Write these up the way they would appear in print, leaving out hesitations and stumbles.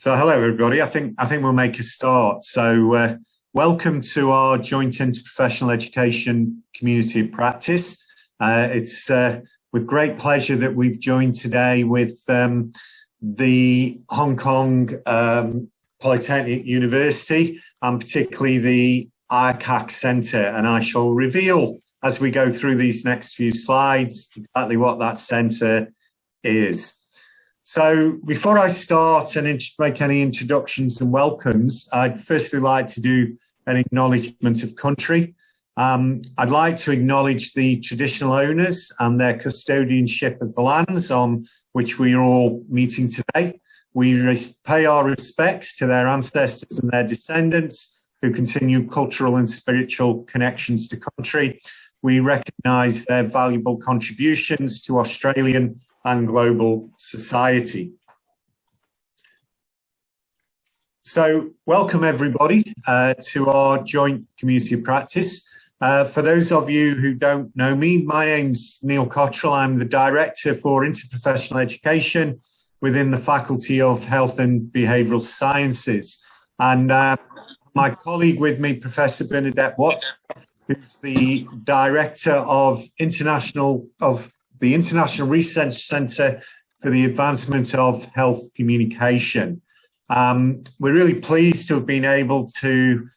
So hello everybody, I think we'll make a start. So welcome to our joint interprofessional education community of practice. It's with great pleasure that we've joined today with the Hong Kong Polytechnic University and particularly the IRCAHC Centre, and I shall reveal as we go through these next few slides exactly what that centre is. So before I start and make any introductions and welcomes, I'd firstly like to do an acknowledgement of country. I'd like to acknowledge the traditional owners and their custodianship of the lands on which we are all meeting today. We pay our respects to their ancestors and their descendants who continue cultural and spiritual connections to country. We recognise their valuable contributions to Australian and global society. So welcome everybody to our joint community of practice. For those of you who don't know me, my name's Neil Cottrell. I'm the Director for Interprofessional Education within the Faculty of Health and Behavioural Sciences. And my colleague with me, Professor Bernadette Watts, who's the Director of the International Research Centre for the Advancement of Health Communication. We're really pleased to have been able to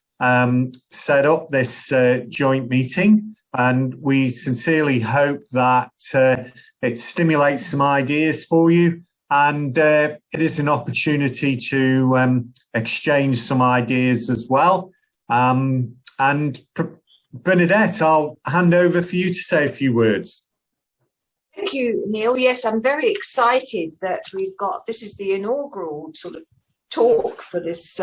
set up this joint meeting, and we sincerely hope that it stimulates some ideas for you, and it is an opportunity to exchange some ideas as well. And Bernadette, I'll hand over for you to say a few words. Thank you, Neil. Yes, I'm very excited that this is the inaugural sort of talk for this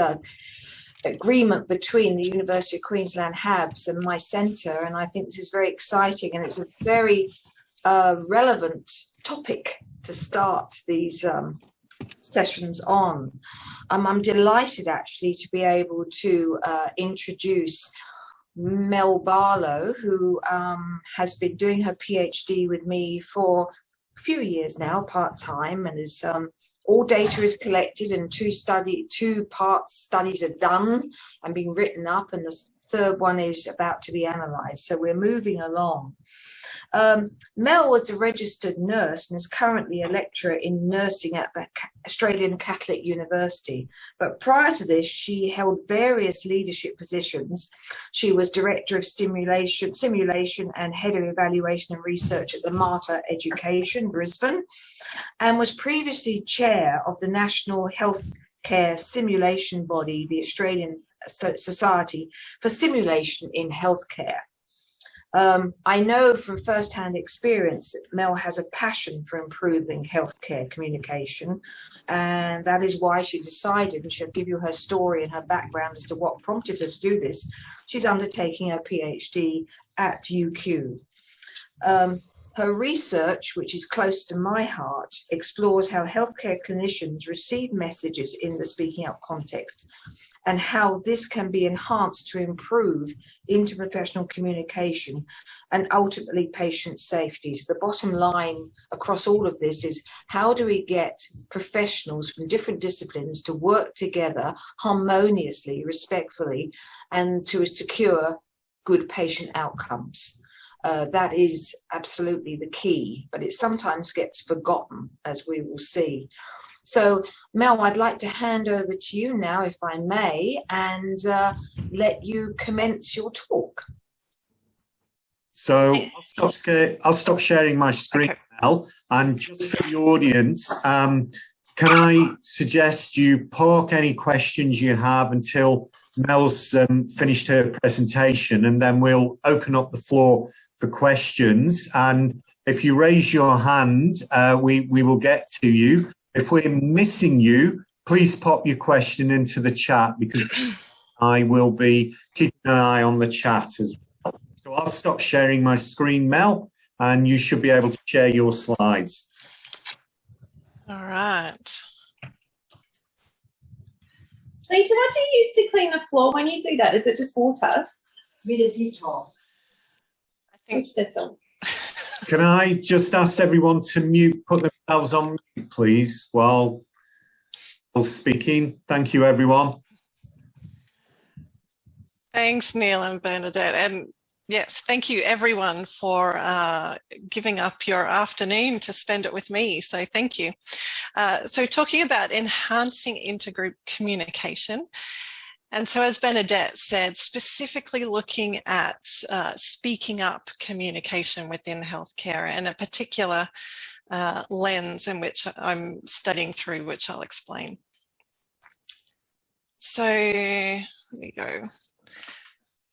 agreement between the University of Queensland HABS and my centre, and I think this is very exciting, and it's a very relevant topic to start these sessions on. I'm delighted actually to be able to introduce Mel Barlow, who has been doing her PhD with me for a few years now, part-time, and is all data is collected and two-part studies are done and being written up, and the third one is about to be analysed. So we're moving along. Mel was a registered nurse and is currently a lecturer in nursing at the Australian Catholic University. But prior to this, she held various leadership positions. She was Director of Simulation and Head of Evaluation and Research at the Mater Education, Brisbane, and was previously Chair of the National Healthcare Simulation Body, the Australian Society for Simulation in Healthcare. I know from first-hand experience that Mel has a passion for improving healthcare communication, and that is why she decided, and she'll give you her story and her background as to what prompted her to do this. She's undertaking her PhD at UQ. Her research, which is close to my heart, explores how healthcare clinicians receive messages in the speaking up context and how this can be enhanced to improve interprofessional communication and ultimately patient safety. So the bottom line across all of this is, how do we get professionals from different disciplines to work together harmoniously, respectfully, and to secure good patient outcomes? That is absolutely the key, but it sometimes gets forgotten, as we will see. So, Mel, I'd like to hand over to you now, if I may, and let you commence your talk. So I'll stop sharing my screen now, and just for the audience, can I suggest you park any questions you have until Mel's finished her presentation, and then we'll open up the floor for questions. And if you raise your hand, we will get to you. If we're missing you, please pop your question into the chat, because I will be keeping an eye on the chat as well. So I'll stop sharing my screen, Mel, and you should be able to share your slides. All right. Lisa, what do you use to clean the floor when you do that? Is it just water? Bit of Dettol. Can I just ask everyone to put themselves on mute, please, while Speaking. Thank you, everyone. Thanks, Neil and Bernadette. And yes, thank you everyone for giving up your afternoon to spend it with me. So thank you. So talking about enhancing intergroup communication. And so as Bernadette said, specifically looking at speaking up communication within healthcare, and a particular lens in which I'm studying through, which I'll explain. So there we go.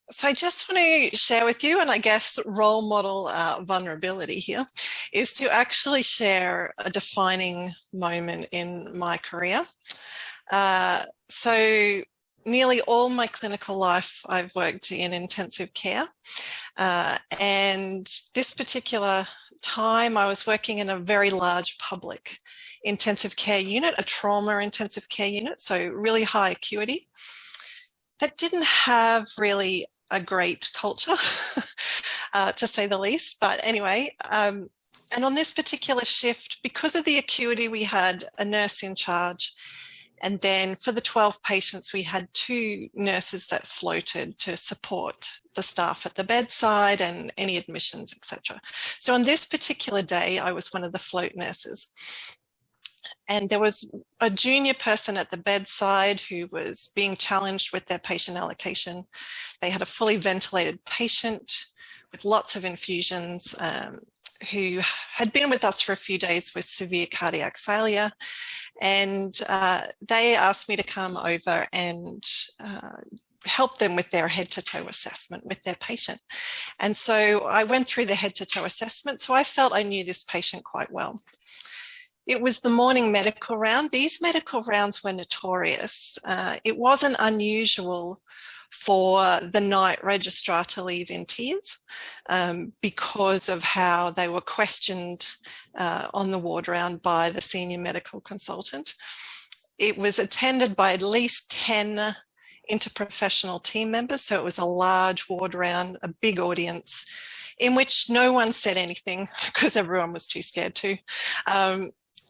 So I just want to share with you, and I guess role model vulnerability here, is to actually share a defining moment in my career. So nearly all my clinical life, I've worked in intensive care. And this particular time, I was working in a very large public intensive care unit, a trauma intensive care unit, so really high acuity, that didn't have really a great culture, to say the least. But anyway, and on this particular shift, because of the acuity, we had a nurse in charge. And then for the 12 patients, we had 2 nurses that floated to support the staff at the bedside and any admissions, etc. So on this particular day, I was one of the float nurses. And there was a junior person at the bedside who was being challenged with their patient allocation. They had a fully ventilated patient with lots of infusions who had been with us for a few days with severe cardiac failure. And they asked me to come over and help them with their head-to-toe assessment with their patient. And so I went through the head-to-toe assessment, so I felt I knew this patient quite well. It was the morning medical round. These medical rounds were notorious. It wasn't unusual for the night registrar to leave in tears because of how they were questioned on the ward round by the senior medical consultant. It was attended by at least 10 interprofessional team members, so it was a large ward round, a big audience, in which no one said anything because everyone was too scared to.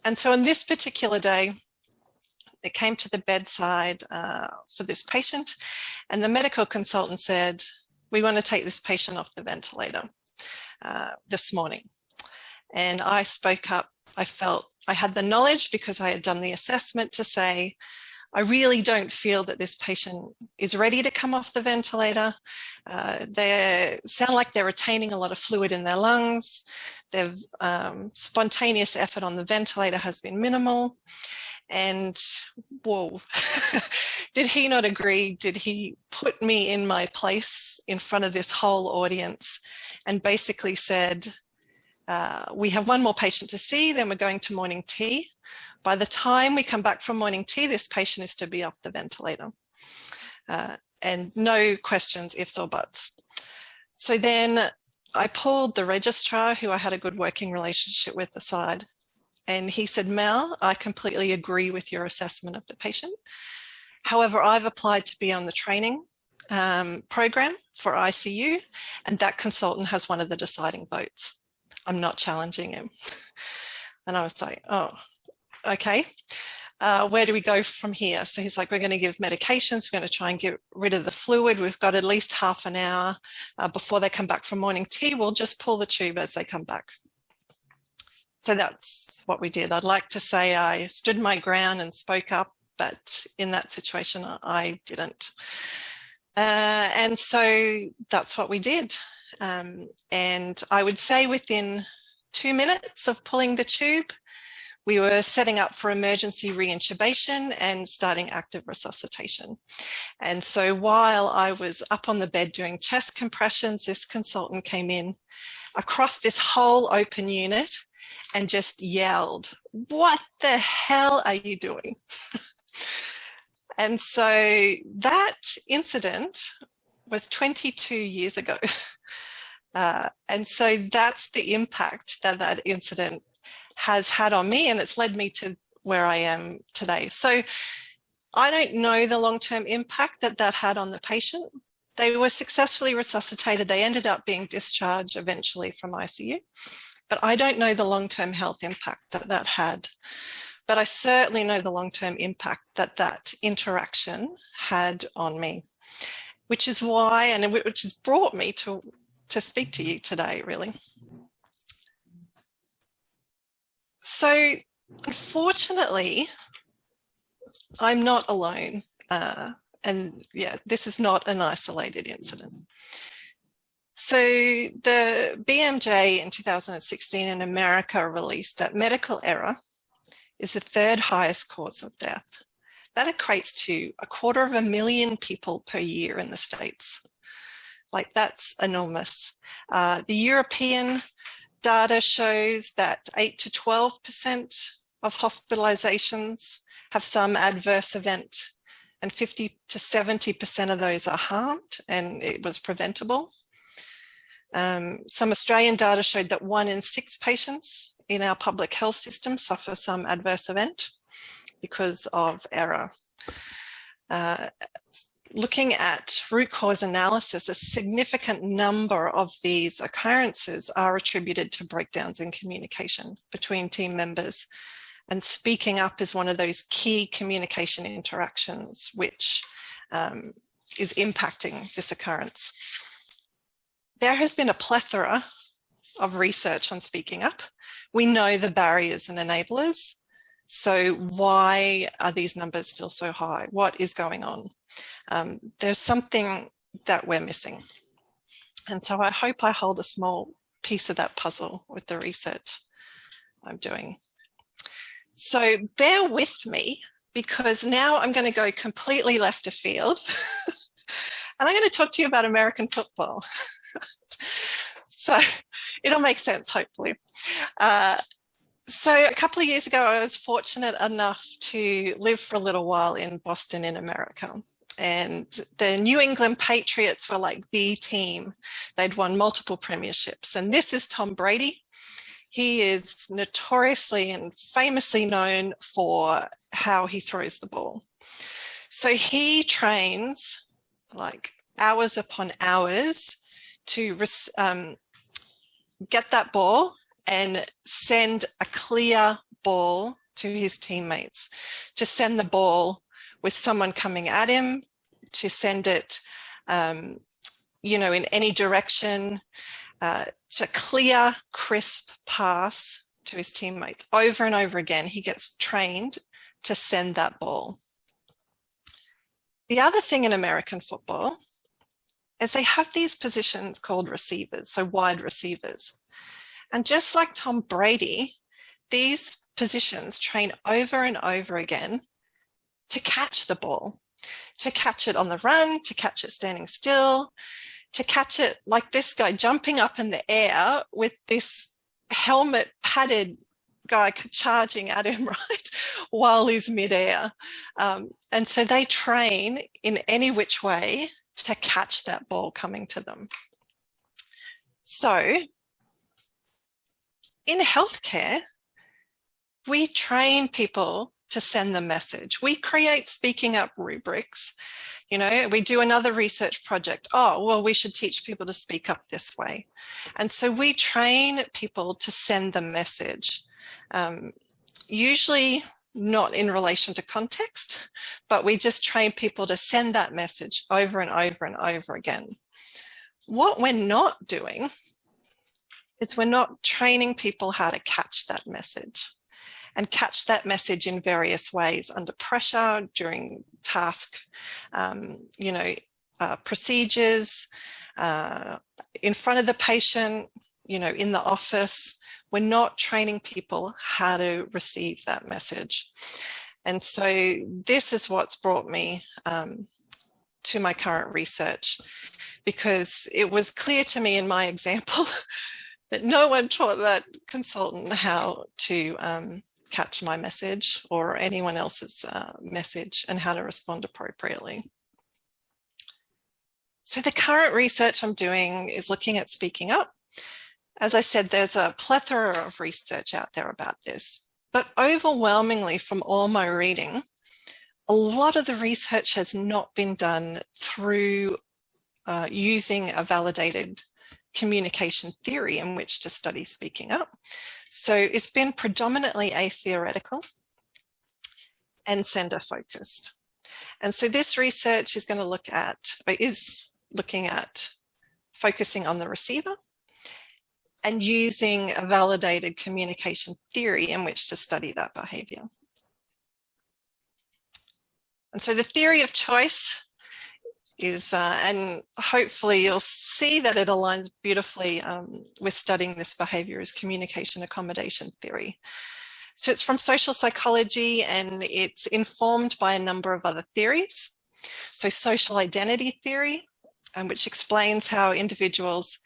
And so on this particular day, it came to the bedside for this patient, and the medical consultant said, "We want to take this patient off the ventilator this morning." And I spoke up. I felt I had the knowledge because I had done the assessment to say, I really don't feel that this patient is ready to come off the ventilator. They sound like they're retaining a lot of fluid in their lungs. Their spontaneous effort on the ventilator has been minimal. And whoa, did he not agree? Did he put me in my place in front of this whole audience and basically said, we have one more patient to see, then we're going to morning tea. By the time we come back from morning tea, this patient is to be off the ventilator. And no questions, ifs or buts. So then I pulled the registrar, who I had a good working relationship with, aside. And he said, "Mel, I completely agree with your assessment of the patient. However, I've applied to be on the training program for ICU, and that consultant has one of the deciding votes. I'm not challenging him." And I was like, oh, okay. Where do we go from here? So he's like, we're going to give medications. We're going to try and get rid of the fluid. We've got at least half an hour before they come back from morning tea. We'll just pull the tube as they come back. So that's what we did. I'd like to say I stood my ground and spoke up, but in that situation, I didn't. And so that's what we did. And I would say within 2 minutes of pulling the tube, we were setting up for emergency reintubation and starting active resuscitation. And so while I was up on the bed doing chest compressions, this consultant came in across this whole open unit and just yelled, "What the hell are you doing?" And so that incident was 22 years ago. And so that's the impact that that incident has had on me, and it's led me to where I am today. So I don't know the long-term impact that that had on the patient. They were successfully resuscitated. They ended up being discharged eventually from ICU, but I don't know the long-term health impact that that had. but I certainly know the long-term impact that that interaction had on me, which is why, and which has brought me to speak to you today, really. So unfortunately, I'm not alone. And yeah, this is not an isolated incident. So the BMJ in 2016 in America released that medical error is the third highest cause of death. That equates to 250,000 people per year in the States. Like, that's enormous. The European data shows that 8 to 12% of hospitalizations have some adverse event, and 50 to 70% of those are harmed, and it was preventable. Some Australian data showed that 1 in 6 patients in our public health system suffer some adverse event because of error. Looking at root cause analysis, a significant number of these occurrences are attributed to breakdowns in communication between team members. And speaking up is one of those key communication interactions which is impacting this occurrence. There has been a plethora of research on speaking up. We know the barriers and enablers. So why are these numbers still so high? What is going on? There's something that we're missing. And so I hope I hold a small piece of that puzzle with the research I'm doing. So bear with me, because now I'm going to go completely left of field. And I'm going to talk to you about American football. So it'll make sense, hopefully. So a couple of years ago, I was fortunate enough to live for a little while in Boston in America. And the New England Patriots were like the team. They'd won multiple premierships. And this is Tom Brady. He is notoriously and famously known for how he throws the ball. So he trains like hours upon hours to get that ball and send a clear ball to his teammates, to send the ball with someone coming at him, to send it, you know, in any direction, to clear, crisp pass to his teammates. Over and over again, he gets trained to send that ball. The other thing in American football is they have these positions called receivers, so wide receivers. And just like Tom Brady, these positions train over and over again to catch the ball, to catch it on the run, to catch it standing still, to catch it like this guy jumping up in the air with this helmet padded guy charging at him, right, while he's midair. And so they train in any which way to catch that ball coming to them. So in healthcare, we train people to send the message. We create speaking up rubrics. You know, we do another research project. Oh, well, we should teach people to speak up this way. And so we train people to send the message, usually not in relation to context, but we just train people to send that message over and over and over again. What we're not doing is we're not training people how to catch that message, and catch that message in various ways, under pressure, during task, you know, procedures, in front of the patient, you know, in the office. We're not training people how to receive that message. And so this is what's brought me to my current research, because it was clear to me in my example that no one taught that consultant how to catch my message or anyone else's message and how to respond appropriately. So the current research I'm doing is looking at speaking up. As I said, there's a plethora of research out there about this, but overwhelmingly from all my reading, a lot of the research has not been done through using a validated communication theory in which to study speaking up. So it's been predominantly atheoretical. and sender focused. And so this research is looking at focusing on the receiver and using a validated communication theory in which to study that behavior. And so the theory of choice is, and hopefully you'll see that it aligns beautifully with studying this behavior, is communication accommodation theory. So it's from social psychology and it's informed by a number of other theories. So social identity theory, which explains how individuals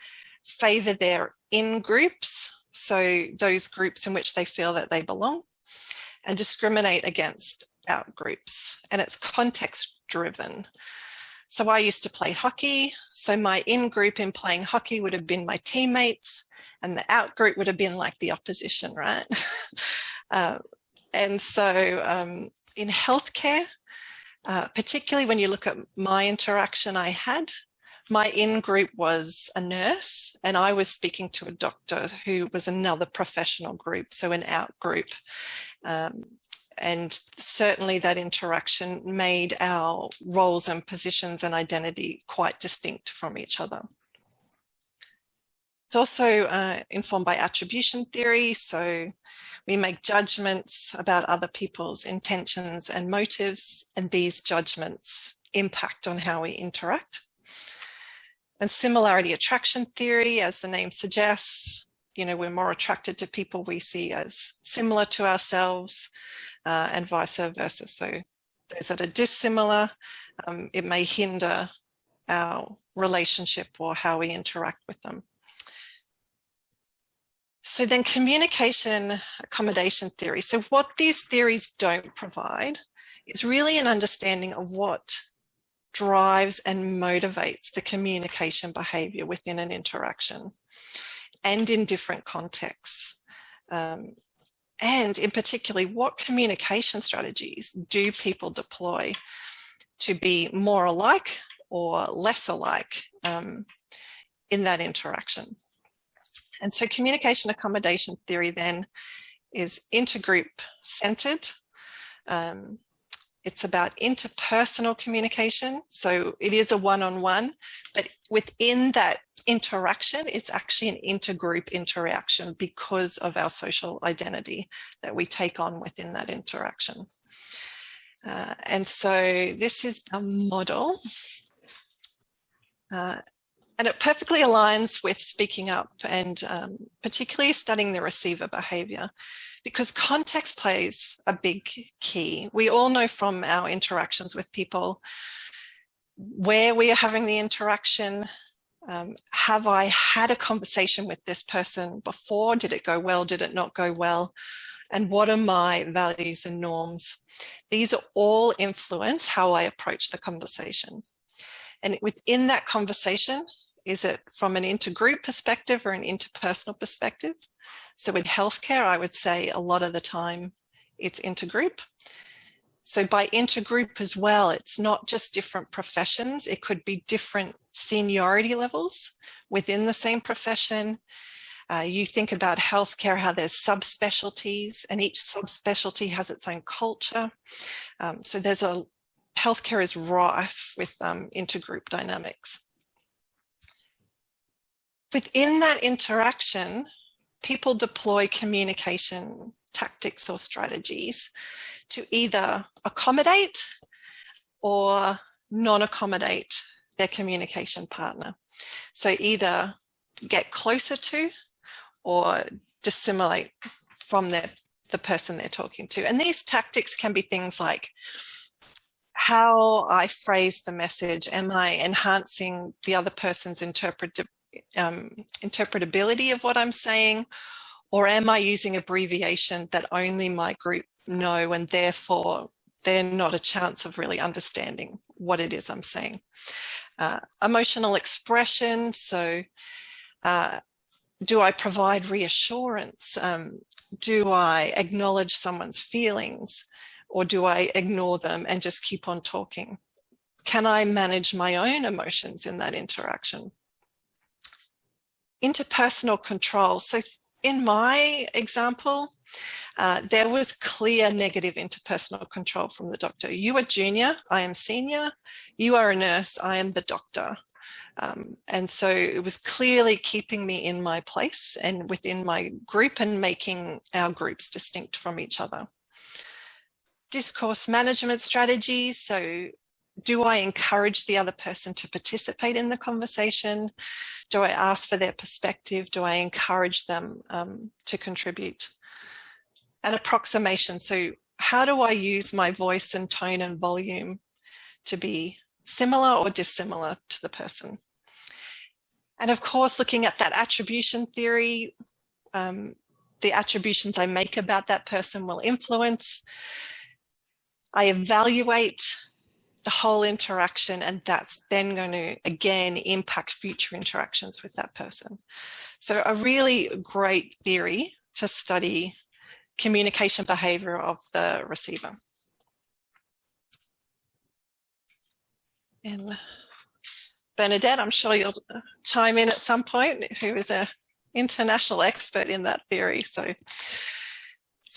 favor their in-groups, so those groups in which they feel that they belong, and discriminate against out-groups, and it's context-driven. So I used to play hockey, so my in-group in playing hockey would have been my teammates, and the out-group would have been like the opposition, right? And so in healthcare, particularly when you look at my interaction I had, my in-group was a nurse and I was speaking to a doctor who was another professional group, so an out-group. And certainly that interaction made our roles and positions and identity quite distinct from each other. It's also informed by attribution theory, so we make judgments about other people's intentions and motives, and these judgments impact on how we interact. And similarity attraction theory, as the name suggests, you know, we're more attracted to people we see as similar to ourselves, and vice versa. So those that are dissimilar, it may hinder our relationship or how we interact with them. So then communication accommodation theory. So what these theories don't provide is really an understanding of what drives and motivates the communication behavior within an interaction and in different contexts. And in particular, what communication strategies do people deploy to be more alike or less alike in that interaction? And so communication accommodation theory then is intergroup centered. It's about interpersonal communication. So it is a one-on-one, but within that interaction, it's actually an intergroup interaction because of our social identity that we take on within that interaction. And so this is a model. And it perfectly aligns with speaking up and particularly studying the receiver behavior, because context plays a big key. We all know from our interactions with people where we are having the interaction. Have I had a conversation with this person before? Did it go well? Did it not go well? And what are my values and norms? These are all influence how I approach the conversation. And within that conversation, is it from an intergroup perspective or an interpersonal perspective? So in healthcare, I would say a lot of the time it's intergroup. So by intergroup as well, it's not just different professions. It could be different seniority levels within the same profession. You think about healthcare, how there's subspecialties, and each subspecialty has its own culture. So healthcare is rife with intergroup dynamics. Within that interaction, people deploy communication tactics or strategies to either accommodate or non-accommodate their communication partner. So either get closer to or dissimulate from the person they're talking to. And these tactics can be things like how I phrase the message. Am I enhancing the other person's interpretability of what I'm saying? Or am I using abbreviation that only my group know, and therefore they're not a chance of really understanding what it is I'm saying? Emotional expression. So do I provide reassurance? Do I acknowledge someone's feelings, or do I ignore them and just keep on talking? Can I manage my own emotions in that interaction? Interpersonal control. So in my example, there was clear negative interpersonal control from the doctor. You are junior, I am senior. You are a nurse, I am the doctor. And so it was clearly keeping me in my place and within my group and making our groups distinct from each other. Discourse management strategies. So do I encourage the other person to participate in the conversation? Do I ask for their perspective? Do I encourage them to contribute? And approximation. So how do I use my voice and tone and volume to be similar or dissimilar to the person? And of course, looking at that attribution theory, the attributions I make about that person will influence. I evaluate the whole interaction, and that's then going to, again, impact future interactions with that person. So a really great theory to study communication behaviour of the receiver. And Bernadette, I'm sure you'll chime in at some point, who is an international expert in that theory. So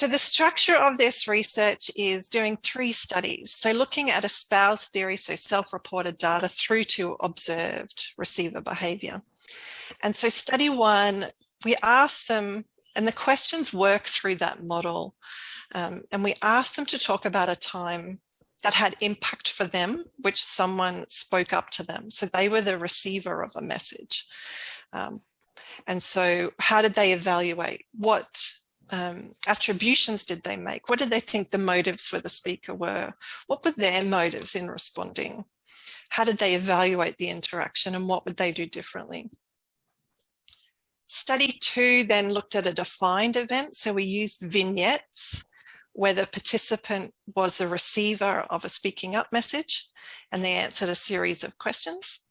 the structure of this research is doing 3 studies. So looking at espoused theory, so self-reported data, through to observed receiver behaviour. And so study 1, we asked them, and the questions work through that model, and we asked them to talk about a time that had impact for them, which someone spoke up to them. So they were the receiver of a message. And so how did they evaluate? What attributions did they make? What did they think the motives for the speaker were? What were their motives in responding? How did they evaluate the interaction, and what would they do differently? Study 2 then looked at a defined event. So we used vignettes where the participant was the receiver of a speaking up message, and they answered a series of questions.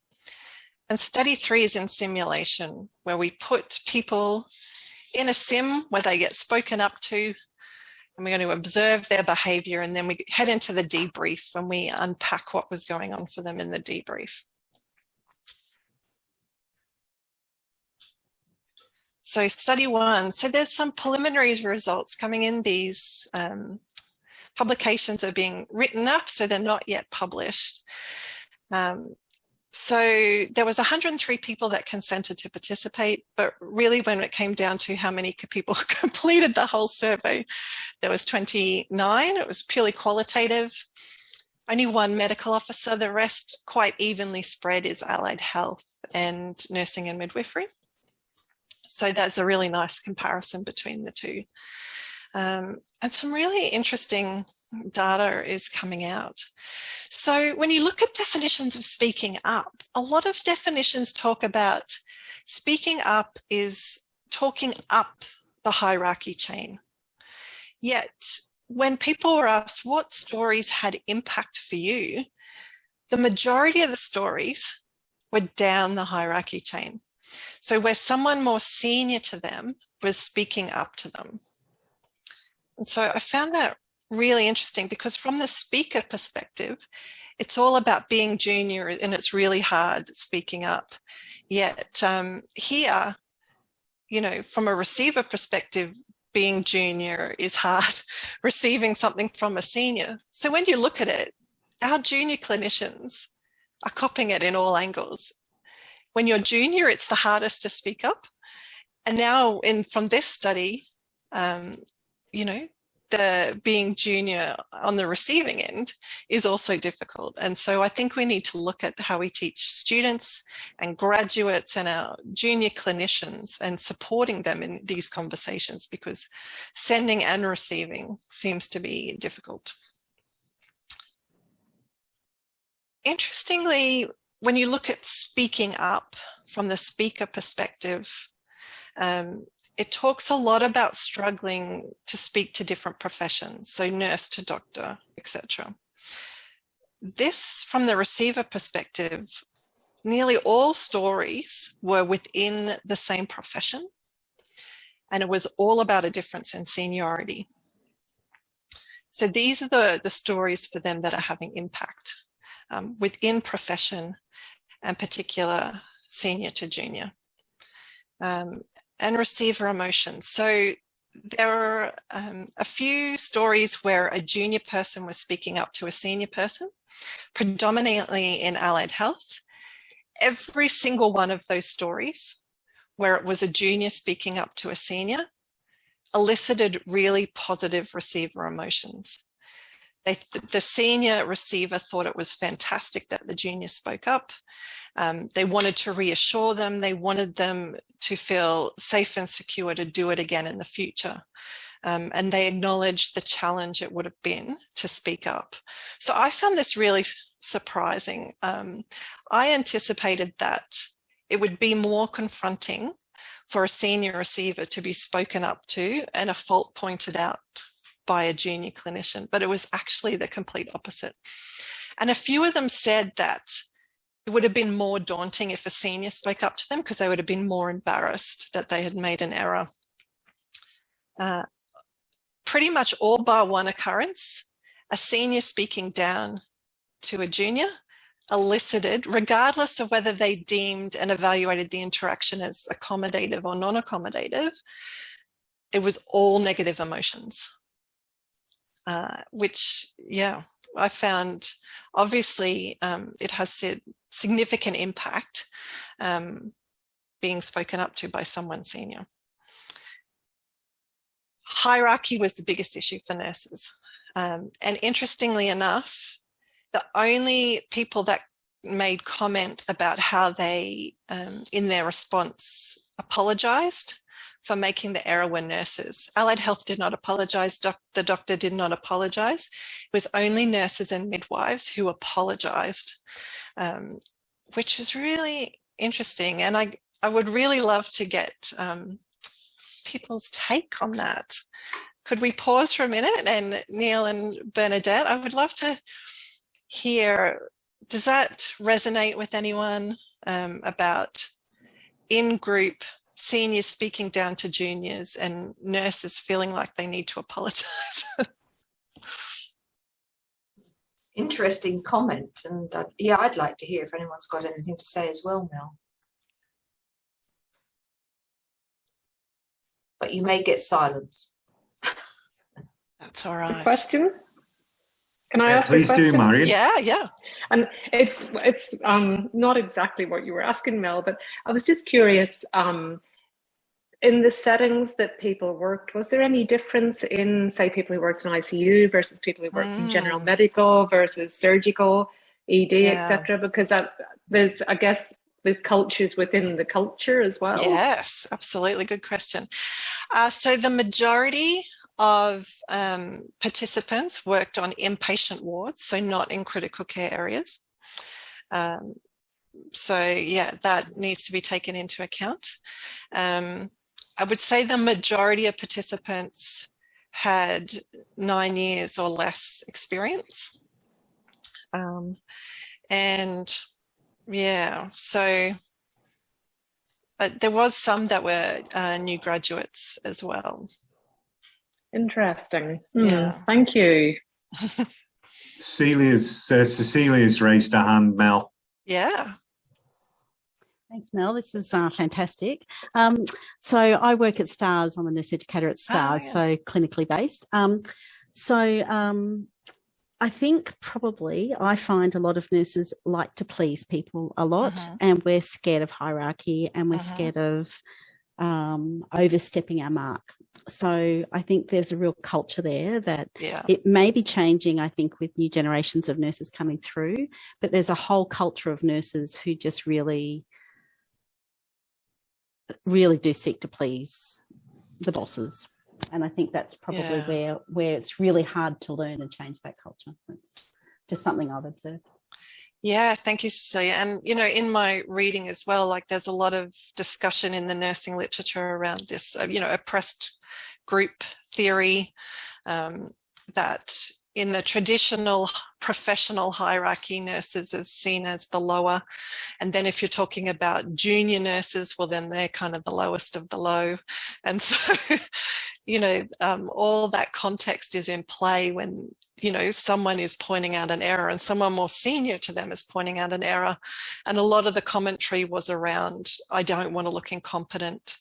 And study 3 is in simulation, where we put people in a sim where they get spoken up to, and we're going to observe their behaviour, and then we head into the debrief and we unpack what was going on for them in the debrief. So study 1, so there's some preliminary results coming in. These publications are being written up, so they're not yet published. So there was 103 people that consented to participate, but really when it came down to how many people completed the whole survey, there was 29. It was purely qualitative. Only 1 medical officer. The rest, quite evenly spread, is allied health and nursing and midwifery. So that's a really nice comparison between the 2. And some really interesting data is coming out. So when you look at definitions of speaking up, a lot of definitions talk about speaking up is talking up the hierarchy chain. Yet when people were asked what stories had impact for you, the majority of the stories were down the hierarchy chain. So where someone more senior to them was speaking up to them. And so I found that really interesting, because from the speaker perspective, it's all about being junior and it's really hard speaking up. Yet here, you know, from a receiver perspective, being junior is hard, receiving something from a senior. So when you look at it, our junior clinicians are copying it in all angles. When you're junior, it's the hardest to speak up. And now from this study, you know, the being junior on the receiving end is also difficult. And so I think we need to look at how we teach students and graduates and our junior clinicians and supporting them in these conversations, because sending and receiving seems to be difficult. Interestingly, when you look at speaking up from the speaker perspective, it talks a lot about struggling to speak to different professions, so nurse to doctor, etc. This, from the receiver perspective, nearly all stories were within the same profession, and it was all about a difference in seniority. So these are the stories for them that are having impact within profession, and particular senior to junior. And receiver emotions. So there are a few stories where a junior person was speaking up to a senior person, predominantly in allied health. Every single one of those stories where it was a junior speaking up to a senior elicited really positive receiver emotions. The senior receiver thought it was fantastic that the junior spoke up. They wanted to reassure them. They wanted them to feel safe and secure to do it again in the future. And they acknowledged the challenge it would have been to speak up. So I found this really surprising. I anticipated that it would be more confronting for a senior receiver to be spoken up to and a fault pointed out by a junior clinician, but it was actually the complete opposite. And a few of them said that it would have been more daunting if a senior spoke up to them because they would have been more embarrassed that they had made an error. Pretty much all bar one occurrence, a senior speaking down to a junior elicited, regardless of whether they deemed and evaluated the interaction as accommodative or non-accommodative, it was all negative emotions, which, yeah, I found obviously it has significant impact being spoken up to by someone senior. Hierarchy was the biggest issue for nurses. And interestingly enough, the only people that made comment about how they, in their response, apologised for making the error were nurses. Allied Health did not apologise. The doctor did not apologise. It was only nurses and midwives who apologised, which was really interesting. And I would really love to get people's take on that. Could we pause for a minute? And Neil and Bernadette, I would love to hear, does that resonate with anyone about in-group seniors speaking down to juniors and nurses feeling like they need to apologise? Interesting comment. And yeah, I'd like to hear if anyone's got anything to say as well, Mel. But you may get silence. That's all right. Question? Can I ask please a question? do, Marion. Yeah. And it's not exactly what you were asking, Mel, but I was just curious, in the settings that people worked, was there any difference in, say, people who worked in ICU versus people who worked in general medical versus surgical, ED, etc.? Because there's, I guess, there's cultures within the culture as well. Yes, absolutely. Good question. So the majority of participants worked on inpatient wards, so not in critical care areas. So yeah, that needs to be taken into account. I would say the majority of participants had 9 years or less experience. And yeah, so but there was some that were new graduates as well. Interesting. Yeah. Thank you. Cecilia's raised her hand, Mel. Yeah. Thanks, Mel. This is fantastic. So I work at STARS. I'm a nurse educator at STARS, so clinically based. I think probably I find a lot of nurses like to please people a lot, and we're scared of hierarchy and we're scared of overstepping our mark. So I think there's a real culture there that it may be changing, I think, with new generations of nurses coming through, but there's a whole culture of nurses who just really do seek to please the bosses. And I think that's probably where it's really hard to learn and change that culture. That's just something I've observed. Yeah, thank you, Cecilia. And, you know, in my reading as well, like there's a lot of discussion in the nursing literature around this, you know, oppressed group theory, that in the traditional professional hierarchy, nurses is seen as the lower. And then if you're talking about junior nurses, well, then they're kind of the lowest of the low. And so, you know, all that context is in play when, you know, someone is pointing out an error and someone more senior to them is pointing out an error. And a lot of the commentary was around, I don't want to look incompetent.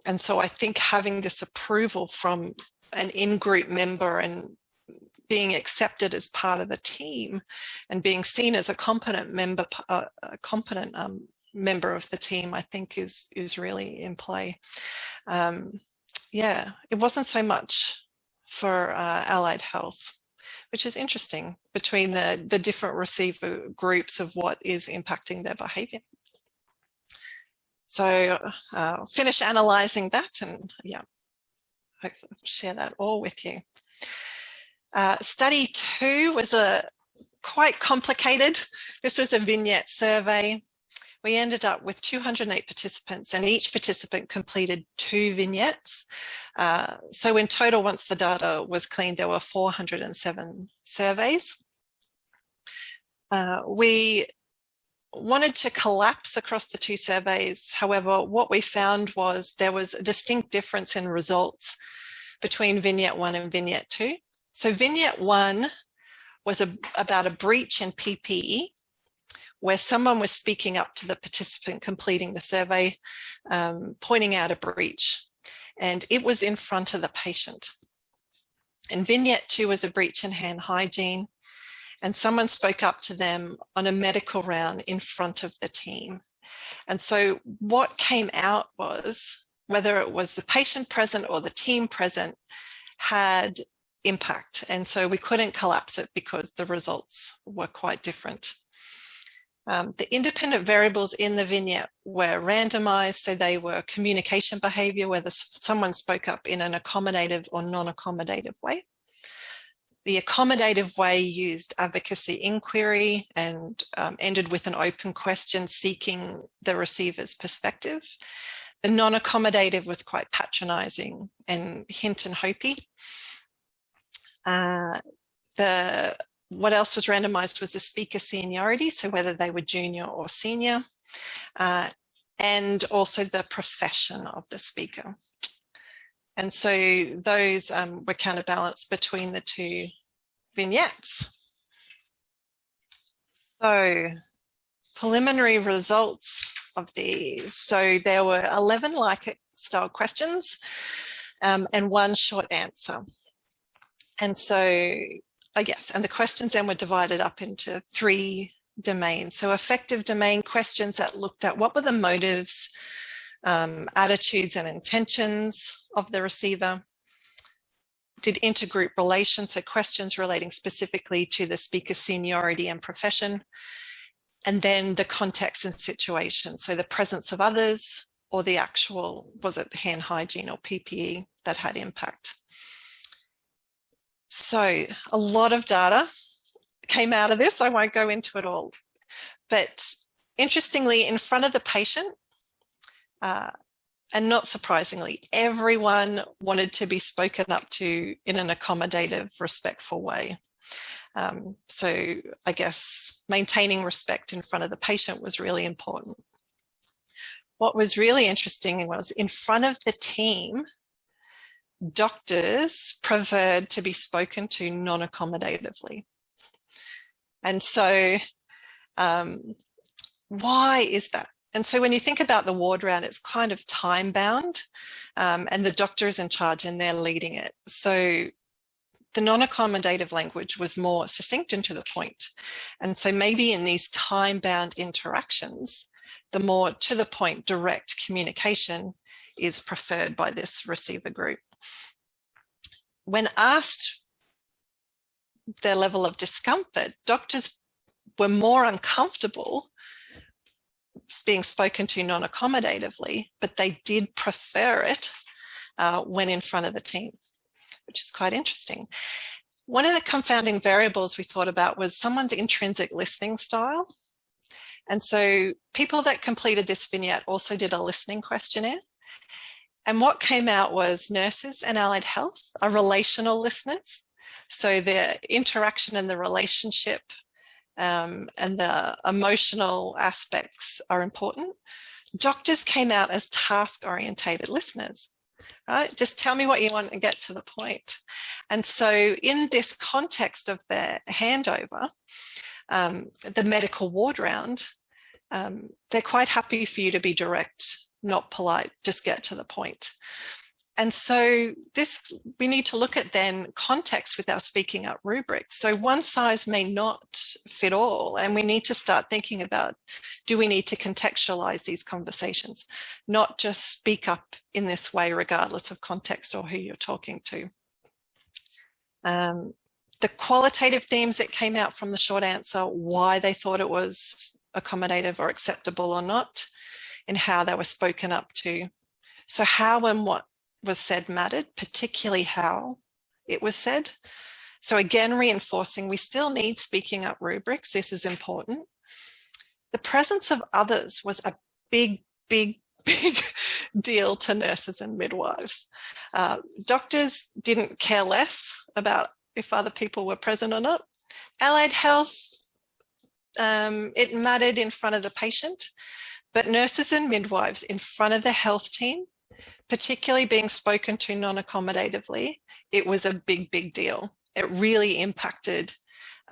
And so I think having this approval from an in-group member and being accepted as part of the team and being seen as a competent member, member of the team, I think is really in play. Yeah, it wasn't so much for allied health, which is interesting, between the different receiver groups of what is impacting their behaviour. So I'll finish analysing that, and yeah, I'll share that all with you. Study 2 was quite complicated. This was a vignette survey. We ended up with 208 participants, and each participant completed 2 vignettes. So in total, once the data was cleaned, there were 407 surveys. We wanted to collapse across the 2 surveys. However, what we found was there was a distinct difference in results between vignette 1 and vignette 2. So vignette 1 was about a breach in PPE, where someone was speaking up to the participant completing the survey, pointing out a breach, and it was in front of the patient. And vignette 2 was a breach in hand hygiene, and someone spoke up to them on a medical round in front of the team. And so what came out was, whether it was the patient present or the team present, had impact. And so we couldn't collapse it because the results were quite different. The independent variables in the vignette were randomized, so they were communication behavior, whether someone spoke up in an accommodative or non-accommodative way. The accommodative way used advocacy inquiry and ended with an open question seeking the receiver's perspective. The non-accommodative was quite patronizing and hint and hopey. What else was randomized was the speaker seniority, so whether they were junior or senior, and also the profession of the speaker. And so those were counterbalanced between the 2 vignettes. So preliminary results of these. So there were 11 Likert style questions and 1 short answer. And so, yes, and the questions then were divided up into 3 domains. So affective domain questions that looked at what were the motives, attitudes and intentions of the receiver. Did intergroup relations, so questions relating specifically to the speaker's seniority and profession. And then the context and situation, so the presence of others or the actual, was it hand hygiene or PPE that had impact. So a lot of data came out of this. I won't go into it all, but interestingly, in front of the patient, and not surprisingly, everyone wanted to be spoken up to in an accommodative, respectful way. So I guess maintaining respect in front of the patient was really important. What was really interesting was in front of the team, doctors preferred to be spoken to non-accommodatively. And so why is that? And so when you think about the ward round, it's kind of time bound, and the doctor is in charge and they're leading it. So the non-accommodative language was more succinct and to the point. And so maybe in these time-bound interactions, the more to the point direct communication is preferred by this receiver group. When asked their level of discomfort, doctors were more uncomfortable being spoken to non-accommodatively, but they did prefer it when in front of the team, which is quite interesting. One of the confounding variables we thought about was someone's intrinsic listening style. And so people that completed this vignette also did a listening questionnaire. And what came out was nurses and allied health are relational listeners. So their interaction and the relationship and the emotional aspects are important. Doctors came out as task-orientated listeners, right? Just tell me what you want and get to the point. And so in this context of their handover, the medical ward round, they're quite happy for you to be direct not polite, just get to the point. And so we need to look at then context with our speaking up rubrics. So one size may not fit all, and we need to start thinking about, do we need to contextualize these conversations, not just speak up in this way regardless of context or who you're talking to. The qualitative themes that came out from the short answer, why they thought it was accommodative or acceptable or not, and how they were spoken up to. So how and what was said mattered, particularly how it was said. So again, reinforcing, we still need speaking up rubrics. This is important. The presence of others was a big, big, big deal to nurses and midwives. Doctors didn't care less about if other people were present or not. Allied health, it mattered in front of the patient, but nurses and midwives in front of the health team, particularly being spoken to non-accommodatively, it was a big, big deal. It really impacted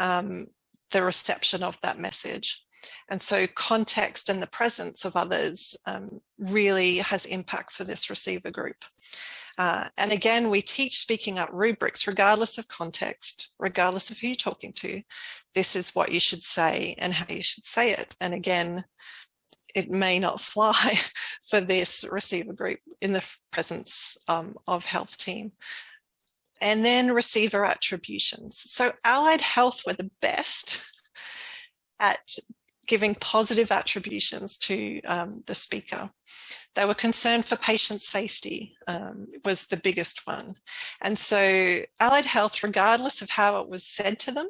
the reception of that message. And so context and the presence of others really has impact for this receiver group. And again, we teach speaking up rubrics, regardless of context, regardless of who you're talking to. This is what you should say and how you should say it. And again, it may not fly for this receiver group in the presence of health team. And then receiver attributions. So allied health were the best at giving positive attributions to the speaker. They were concerned for patient safety, was the biggest one. And so allied health, regardless of how it was said to them,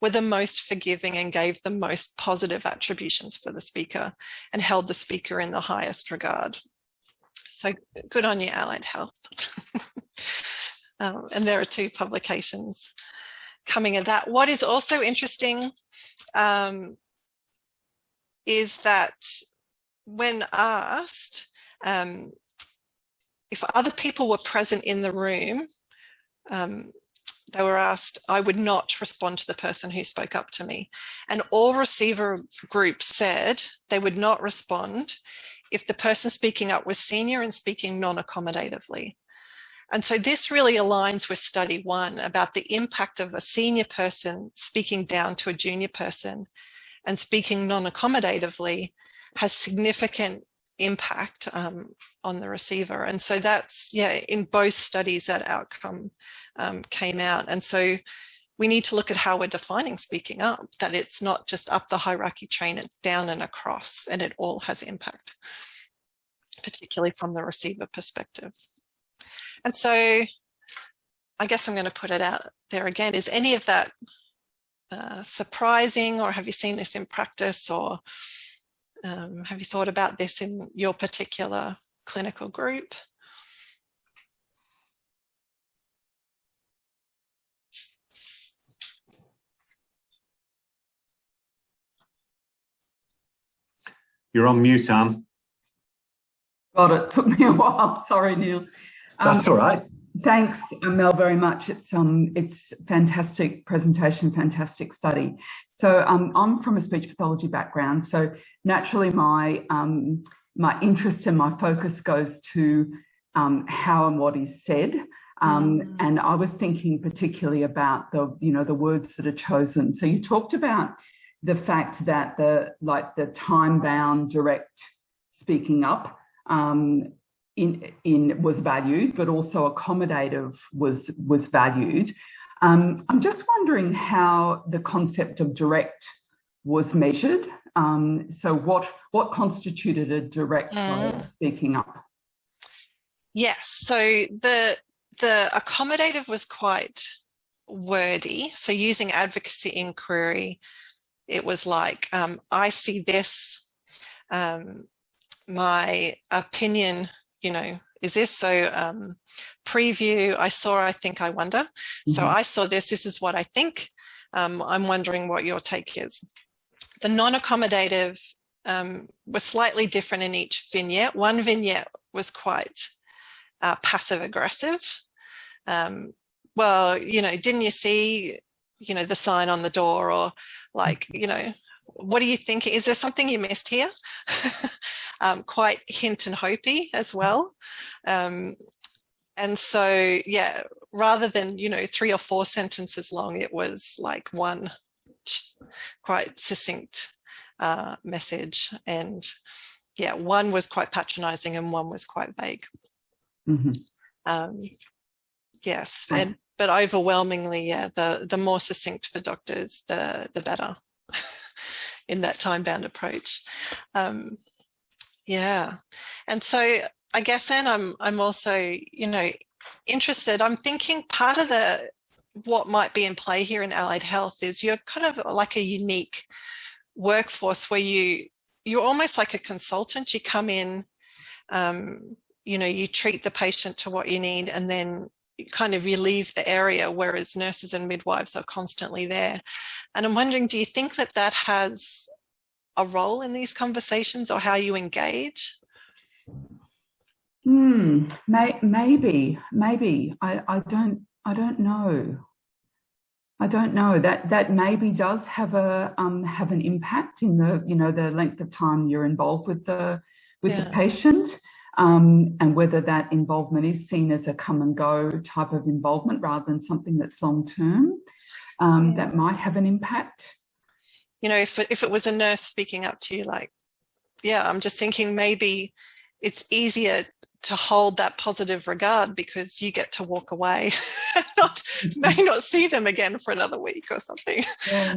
were the most forgiving and gave the most positive attributions for the speaker and held the speaker in the highest regard. So good on you, allied health. And there are 2 publications coming of that. What is also interesting is that when asked if other people were present in the room, they were asked, I would not respond to the person who spoke up to me. And all receiver groups said they would not respond if the person speaking up was senior and speaking non-accommodatively. And so this really aligns with study 1 about the impact of a senior person speaking down to a junior person and speaking non-accommodatively has significant impact on the receiver. And so that's, in both studies that outcome came out. And so we need to look at how we're defining speaking up, that it's not just up the hierarchy chain, it's down and across, and it all has impact, particularly from the receiver perspective. And so I guess I'm going to put it out there again. Is any of that surprising, or have you seen this in practice, or have you thought about this in your particular clinical group? You're on mute, Anne. God, it took me a while. Sorry, Neil. That's all right. Thanks, Mel, very much. It's fantastic presentation, fantastic study. So I'm from a speech pathology background, so naturally my interest and my focus goes to how and what is said. And I was thinking particularly about the words that are chosen. So you talked about the fact that the time-bound direct speaking up was valued, but also accommodative was valued. I'm just wondering how the concept of direct was measured. So what constituted a direct way of speaking up? Yes, so the accommodative was quite wordy. So using advocacy inquiry, it was like, I see this, my opinion, is this? So preview, I saw, I think, I wonder. Mm-hmm. So I saw this is what I think. I'm wondering what your take is. The non-accommodative was slightly different in each vignette. One vignette was quite passive aggressive. Well, didn't you see, the sign on the door, or like, what are you thinking? Is there something you missed here? Quite hint and hopey as well. And so, yeah, rather than, 3 or 4 sentences long, it was like one quite succinct message. And yeah, one was quite patronizing and one was quite vague. Yes, but overwhelmingly, yeah, the more succinct for doctors, the better in that time-bound approach. Yeah, and so I guess then I'm also, interested. I'm thinking part of what might be in play here in allied health is you're kind of like a unique workforce where you're almost like a consultant. You come in, you treat the patient to what you need, and then you leave the area, whereas nurses and midwives are constantly there. And I'm wondering, do you think that has a role in these conversations, or how you engage? Maybe. I don't know. I don't know. That maybe does have an impact in the length of time you're involved with the patient, and whether that involvement is seen as a come and go type of involvement rather than something that's long term. That might have an impact. If it was a nurse speaking up to you, I'm just thinking maybe it's easier to hold that positive regard because you get to walk away and may not see them again for another week or something.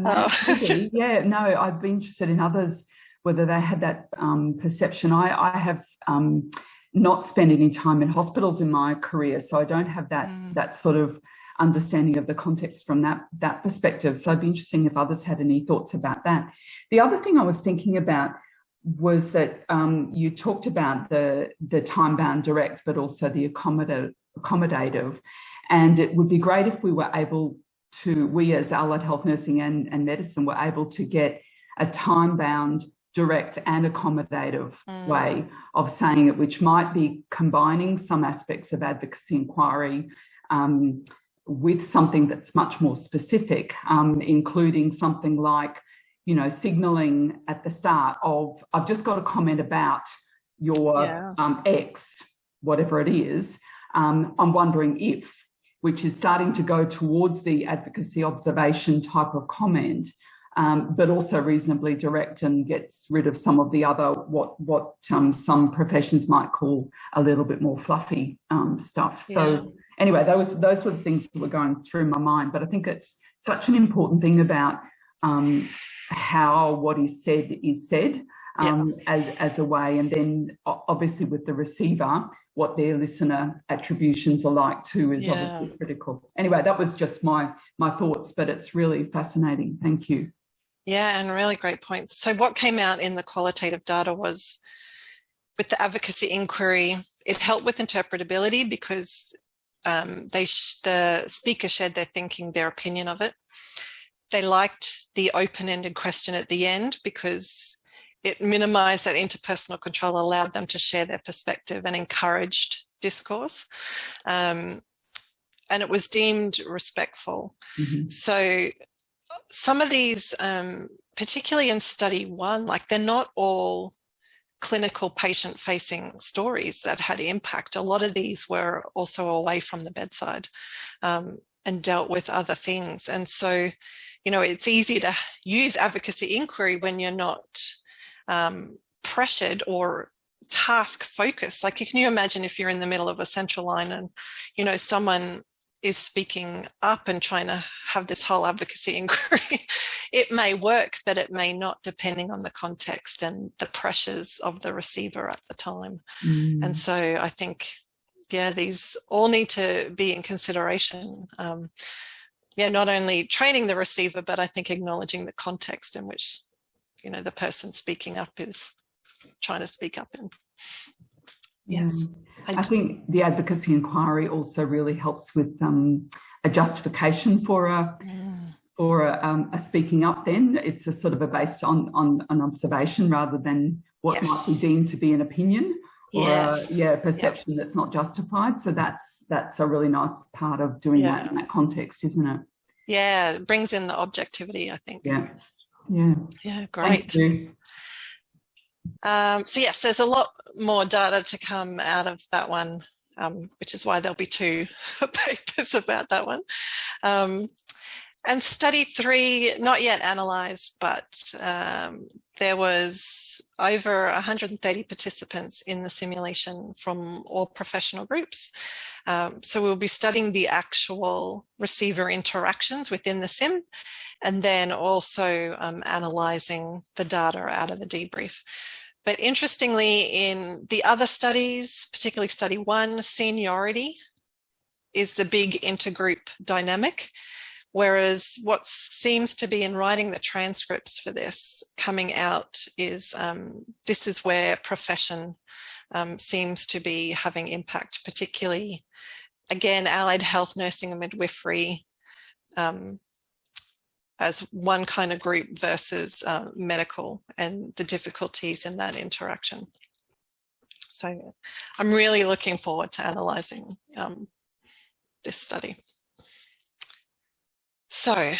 I'd be interested in others, whether they had that perception. I have not spent any time in hospitals in my career, so I don't have that sort of understanding of the context from that perspective. So it'd be interesting if others had any thoughts about that. The other thing I was thinking about was that you talked about the time-bound direct, but also the accommodative. And it would be great if we were able to, we as allied health nursing and medicine were able to get a time-bound direct and accommodative way of saying it, which might be combining some aspects of advocacy inquiry with something that's much more specific, including something like, signalling at the start of, I've just got a comment about your X, whatever it is. I'm wondering if, which is starting to go towards the advocacy observation type of comment, but also reasonably direct and gets rid of some of the other, what some professions might call a little bit more fluffy stuff. So anyway, those were the things that were going through my mind. But I think it's such an important thing about how what is said as a way, and then obviously with the receiver, what their listener attributions are like too is obviously critical. Anyway, that was just my thoughts, but it's really fascinating. Thank you. Yeah, and really great points. So what came out in the qualitative data was with the advocacy inquiry, it helped with interpretability because the speaker shared their thinking, their opinion of it. They liked the open-ended question at the end because it minimized that interpersonal control, allowed them to share their perspective and encouraged discourse. And it was deemed respectful. So some of these, particularly in study 1, they're not all clinical patient-facing stories that had impact. A lot of these were also away from the bedside and dealt with other things. And so, it's easy to use advocacy inquiry when you're not pressured or task focused. Can you imagine if you're in the middle of a central line and, someone is speaking up and trying to have this whole advocacy inquiry? It may work, but it may not, depending on the context and the pressures of the receiver at the time. And so I think, these all need to be in consideration. Not only training the receiver, but I think acknowledging the context in which, the person speaking up is trying to speak up in. Yes. I think the advocacy inquiry also really helps with a justification for a speaking up. Then it's a sort of based on an observation rather than what might be deemed to be an opinion or a perception that's not justified. So that's a really nice part of doing that in that context, isn't it? Yeah, it brings in the objectivity, I think. Yeah, great. Thank you. So yes, there's a lot more data to come out of that one, which is why there'll be 2 papers about that one. And study 3, not yet analysed, but there was over 130 participants in the simulation from all professional groups. So we'll be studying the actual receiver interactions within the sim, and then also analysing the data out of the debrief. But interestingly, in the other studies, particularly study 1, seniority is the big intergroup dynamic. Whereas what seems to be in writing the transcripts for this coming out is this is where profession seems to be having impact, particularly, again, allied health, nursing and midwifery as one kind of group versus medical and the difficulties in that interaction. So I'm really looking forward to analysing this study. So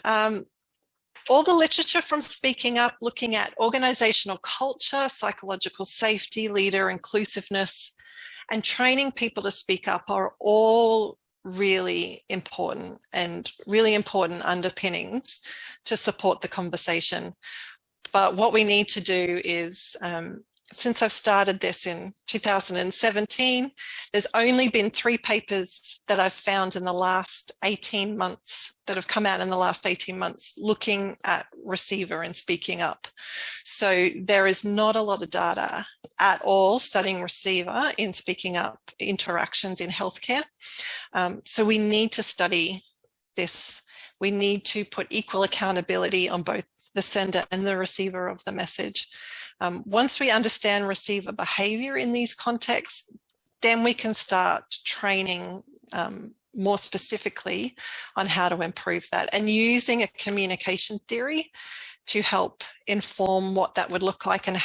all the literature from Speaking Up, looking at organisational culture, psychological safety, leader inclusiveness, and training people to speak up are all really important and really important underpinnings to support the conversation. But what we need to do is, since I've started this in 2017, there's only been 3 papers that I've found in the last 18 months that have come out in the last 18 months looking at receiver and speaking up. So there is not a lot of data at all studying receiver in speaking up interactions in healthcare. So we need to study this. We need to put equal accountability on both the sender and the receiver of the message. Once we understand receiver behaviour in these contexts, then we can start training more specifically on how to improve that, and using a communication theory to help inform what that would look like and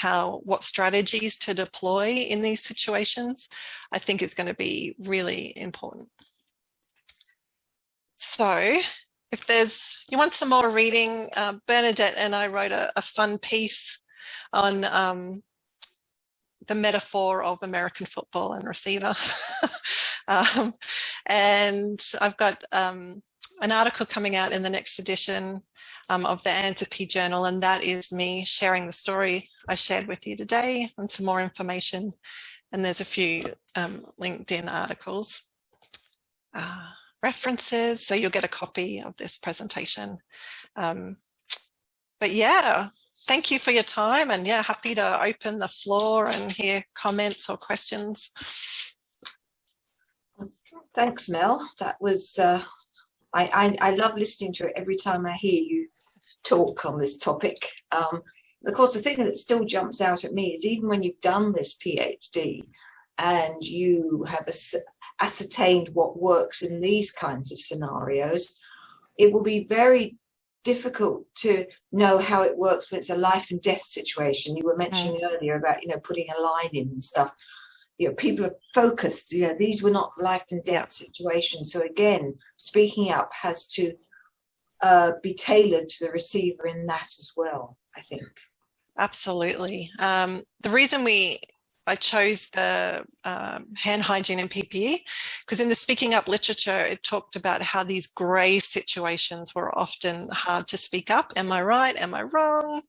what strategies to deploy in these situations, I think is going to be really important. So if you want some more reading, Bernadette and I wrote a fun piece on the metaphor of American football and receiver. And I've got an article coming out in the next edition of the ANZP Journal, and that is me sharing the story I shared with you today and some more information. And there's a few LinkedIn articles, references, so you'll get a copy of this presentation. But yeah, thank you for your time, and yeah, happy to open the floor and hear comments or questions. Thanks, Mel. That was, I love listening to it every time I hear you talk on this topic. Of course, the thing that still jumps out at me is even when you've done this PhD and you have ascertained what works in these kinds of scenarios, it will be very difficult to know how it works when it's a life and death situation. You were mentioning earlier about, putting a line in and stuff. People are focused, these were not life and death situations. So again, speaking up has to be tailored to the receiver in that as well, I think. Absolutely. The reason I chose the hand hygiene and PPE, because in the Speaking Up literature, it talked about how these grey situations were often hard to speak up. Am I right? Am I wrong?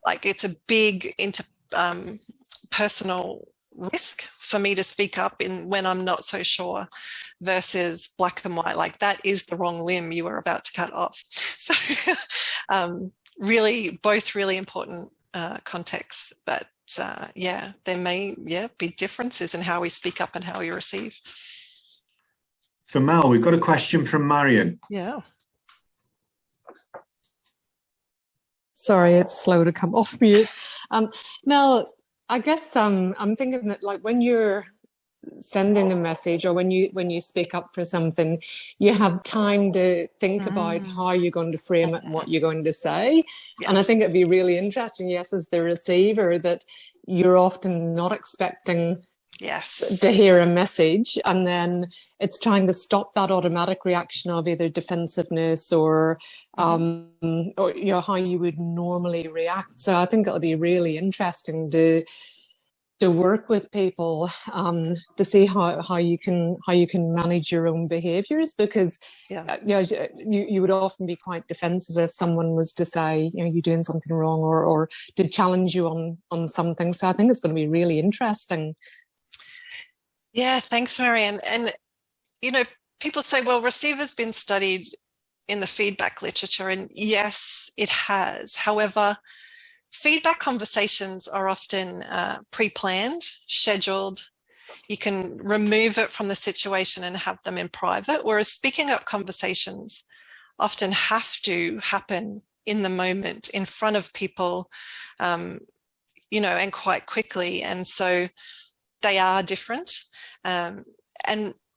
Like, it's a big personal risk for me to speak up when I'm not so sure, versus black and white, like that is the wrong limb you were about to cut off. So really, both really important contexts, but there may be differences in how we speak up and how we receive. So Mel, we've got a question from Marion. Yeah. Sorry, it's slow to come off mute. Mel, I guess I'm thinking that, like, when you're sending a message or when you speak up for something, you have time to think about how you're going to frame it and what you're going to say. Yes. And I think it'd be really interesting, yes, as the receiver, that you're often not expecting Yes. to hear a message, and then it's trying to stop that automatic reaction of either defensiveness or how you would normally react. So I think it'll be really interesting to work with people to see how you can manage your own behaviors, because you would often be quite defensive if someone was to say, you're doing something wrong, or to challenge you on something. So I think it's going to be really interesting. Yeah, thanks, Marianne. And people say, well, receiver's been studied in the feedback literature, and yes, it has. However, feedback conversations are often pre-planned, scheduled. You can remove it from the situation and have them in private, whereas speaking up conversations often have to happen in the moment, in front of people, and quite quickly. And so they are different. And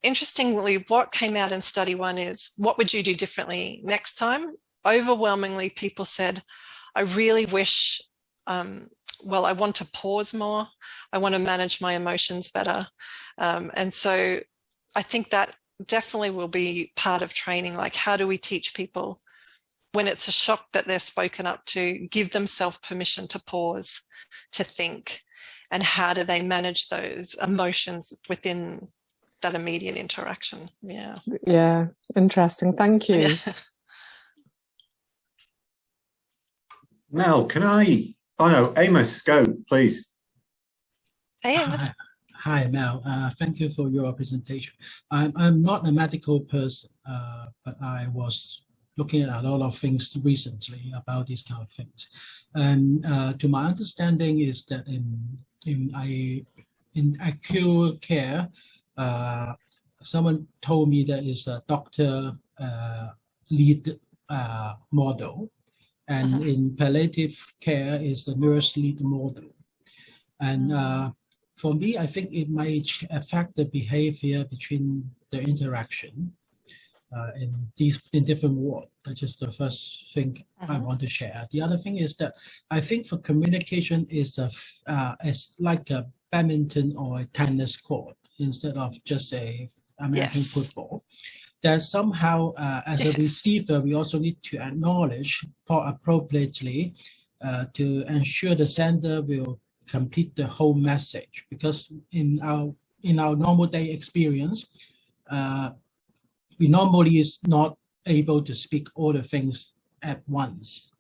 interestingly, what came out in study 1 is, what would you do differently next time? Overwhelmingly, people said, I really wish, I want to pause more. I want to manage my emotions better. And so I think that definitely will be part of training. Like, how do we teach people when it's a shock that they're spoken up to, give themselves permission to pause, to think, and how do they manage those emotions within that immediate interaction? Yeah. Yeah, interesting. Thank you. Yeah. Mel, can I? Oh no, Amos, go, please. Hey, Amos. Hi, Mel. Thank you for your presentation. I'm not a medical person, but I was looking at a lot of things recently about these kind of things. And to my understanding is that in acute care, someone told me there is a doctor lead model, and in palliative care is the nurse lead model. And for me, I think it might affect the behavior between the interaction in different wards. That is the first thing I want to share. The other thing is that I think for communication is it's like a badminton or a tennis court instead of just a American football. That somehow, as a receiver, we also need to acknowledge appropriately to ensure the sender will complete the whole message. Because in our normal day experience, we normally is not able to speak all the things at once.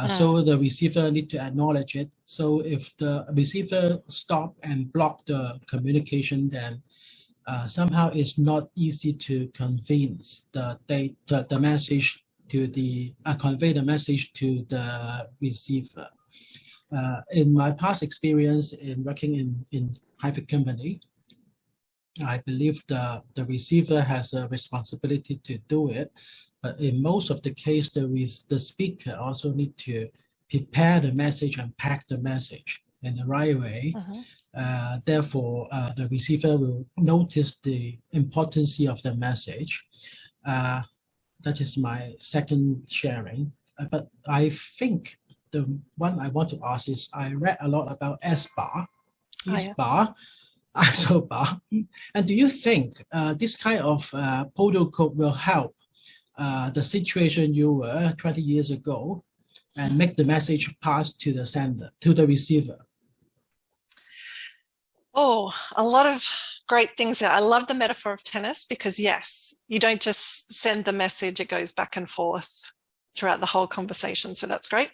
So the receiver need to acknowledge it. So if the receiver stop and block the communication, then somehow it's not easy to convince the message to convey the message to the receiver. In my past experience in working in private company, I believe the receiver has a responsibility to do it, but in most of the case, the speaker also need to prepare the message and pack the message in the right way. Therefore, the receiver will notice the importance of the message. That is my second sharing. But I think the one I want to ask is, I read a lot about SBAR, ISOBAR, and do you think this kind of protocol will help the situation you were 20 years ago and make the message pass to the sender, to the receiver? Oh, a lot of great things there. I love the metaphor of tennis because, yes, you don't just send the message, it goes back and forth throughout the whole conversation. So that's great.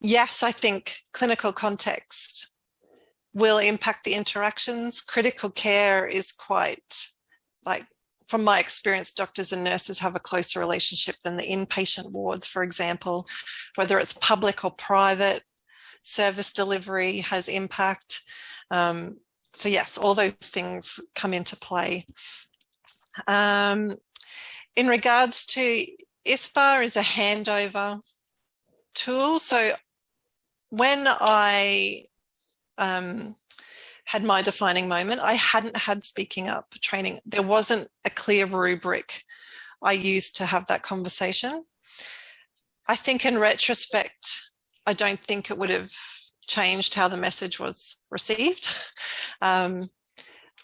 Yes, I think clinical context will impact the interactions. Critical care is quite, like, from my experience, doctors and nurses have a closer relationship than the inpatient wards, for example, whether it's public or private. Service delivery has impact. So yes, all those things come into play. In regards to ISBAR is a handover tool. So when I had my defining moment, I hadn't had speaking up training. There wasn't a clear rubric I used to have that conversation. I think in retrospect, I don't think it would have changed how the message was received.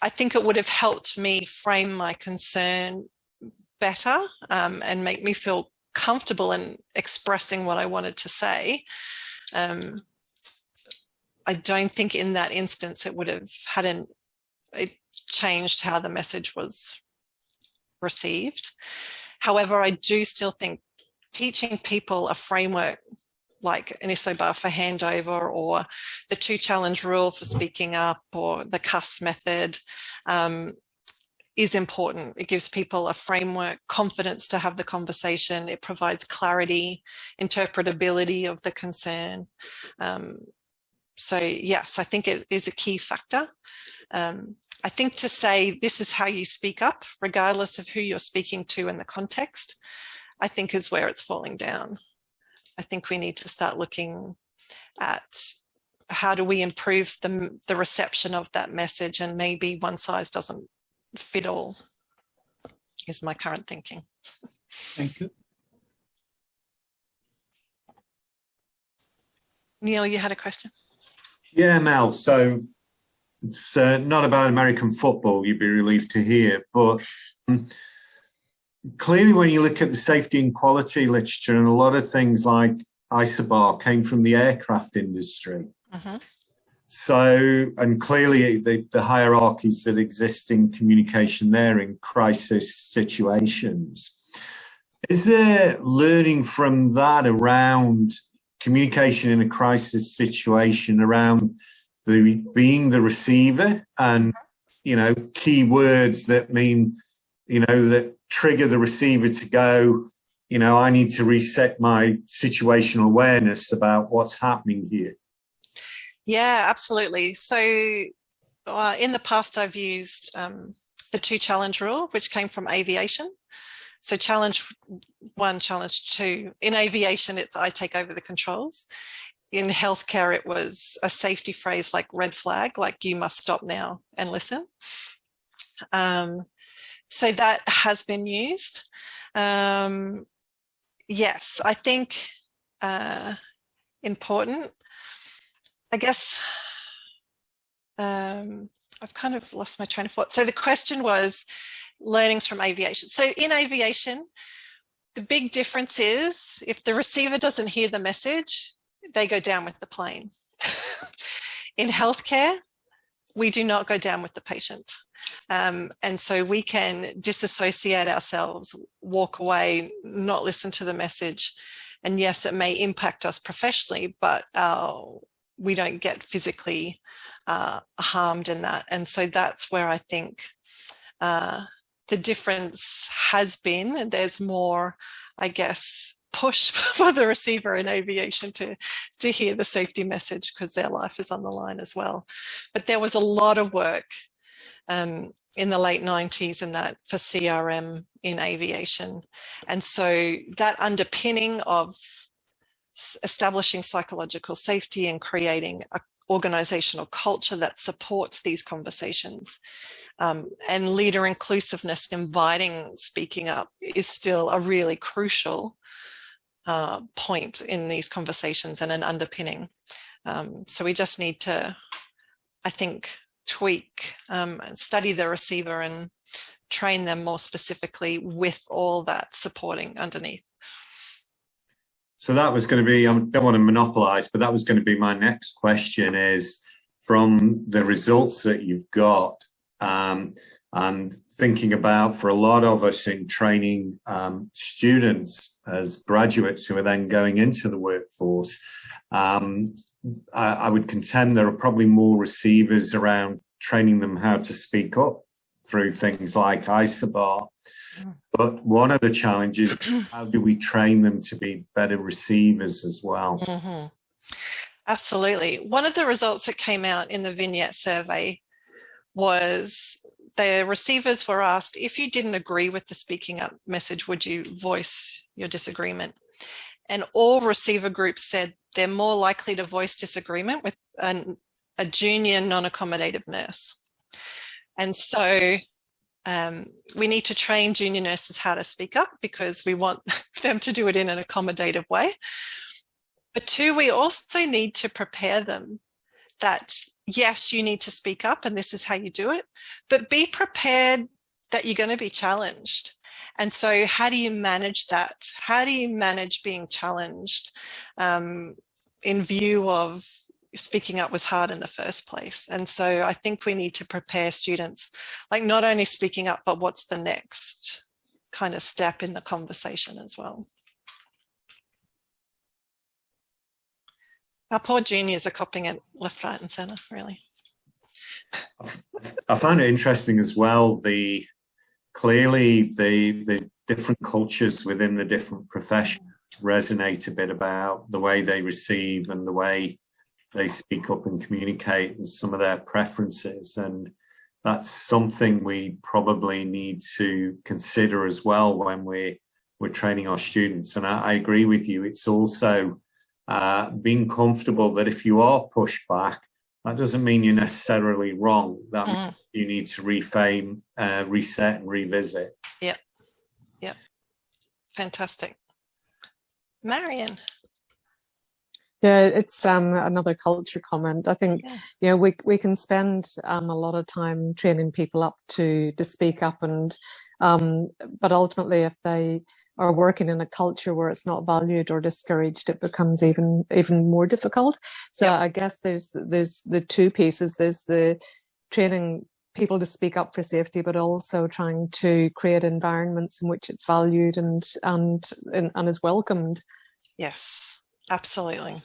I think it would have helped me frame my concern better and make me feel comfortable in expressing what I wanted to say. I don't think in that instance it would have it changed how the message was received. However, I do still think teaching people a framework like an ISO bar for handover, or the 2-challenge rule for speaking up, or the CUS method is important. It gives people a framework, confidence to have the conversation. It provides clarity, interpretability of the concern. So yes, I think it is a key factor. I think to say this is how you speak up, regardless of who you're speaking to in the context, I think is where it's falling down. I think we need to start looking at how do we improve the reception of that message, and maybe one size doesn't fit all, is my current thinking. Thank you. Neil, you had a question? Yeah, Mel. So it's not about American football, you'd be relieved to hear, but clearly when you look at the safety and quality literature, and a lot of things like isobar came from the aircraft industry. So, and clearly the hierarchies that exist in communication there in crisis situations. Is there learning from that around communication in a crisis situation, around being the receiver, and, you know, key words that mean, you know, that trigger the receiver to go, you know, I need to reset my situational awareness about what's happening here? Yeah, absolutely. So in the past, I've used the 2-challenge rule, which came from aviation. So challenge 1, challenge 2. In aviation, it's I take over the controls. In healthcare, it was a safety phrase like red flag, like you must stop now and listen. So that has been used. Yes, I think important. I guess I've kind of lost my train of thought. So the question was learnings from aviation. So in aviation, the big difference is if the receiver doesn't hear the message, they go down with the plane. In healthcare, we do not go down with the patient. And so we can disassociate ourselves, walk away, not listen to the message. And yes, it may impact us professionally, but we don't get physically harmed in that. And so that's where I think the difference has been, and there's more, I guess, push for the receiver in aviation to hear the safety message, because their life is on the line as well. But there was a lot of work in the late 90s and that for CRM in aviation. And so that underpinning of establishing psychological safety and creating an organizational culture that supports these conversations, and leader inclusiveness, inviting speaking up, is still a really crucial point in these conversations and an underpinning. So we just need to, I think, tweak and study the receiver and train them more specifically with all that supporting underneath. So that was going to be, I don't want to monopolize, but that was going to be my next question, is from the results that you've got, and thinking about, for a lot of us in training students as graduates who are then going into the workforce, I would contend there are probably more receivers around training them how to speak up through things like isobar. But one of the challenges, how do we train them to be better receivers as well? Mm-hmm. Absolutely. One of the results that came out in the vignette survey was the receivers were asked, if you didn't agree with the speaking up message, would you voice your disagreement? And all receiver groups said they're more likely to voice disagreement with a junior non-accommodative nurse. And so we need to train junior nurses how to speak up, because we want them to do it in an accommodative way. But 2, we also need to prepare them that yes, you need to speak up and this is how you do it, but be prepared that you're going to be challenged. And so how do you manage that? How do you manage being challenged in view of speaking up was hard in the first place? And so I think we need to prepare students, like not only speaking up, but what's the next kind of step in the conversation as well. Our poor juniors are copying it left, right and centre, really. I find it interesting as well, clearly the different cultures within the different professions resonate a bit about the way they receive and the way they speak up and communicate and some of their preferences. And that's something we probably need to consider as well when we're training our students. And I agree with you. It's also being comfortable that if you are pushed back, that doesn't mean you're necessarily wrong. That means you need to reframe, reset and revisit. Yep. Yep. Fantastic. Marion. Yeah, it's another culture comment. I think, you know, we can spend a lot of time training people up to speak up, and but ultimately, if they are working in a culture where it's not valued or discouraged, it becomes even more difficult. So I guess there's the two pieces. There's the training people to speak up for safety, but also trying to create environments in which it's valued and is welcomed. Yes, absolutely.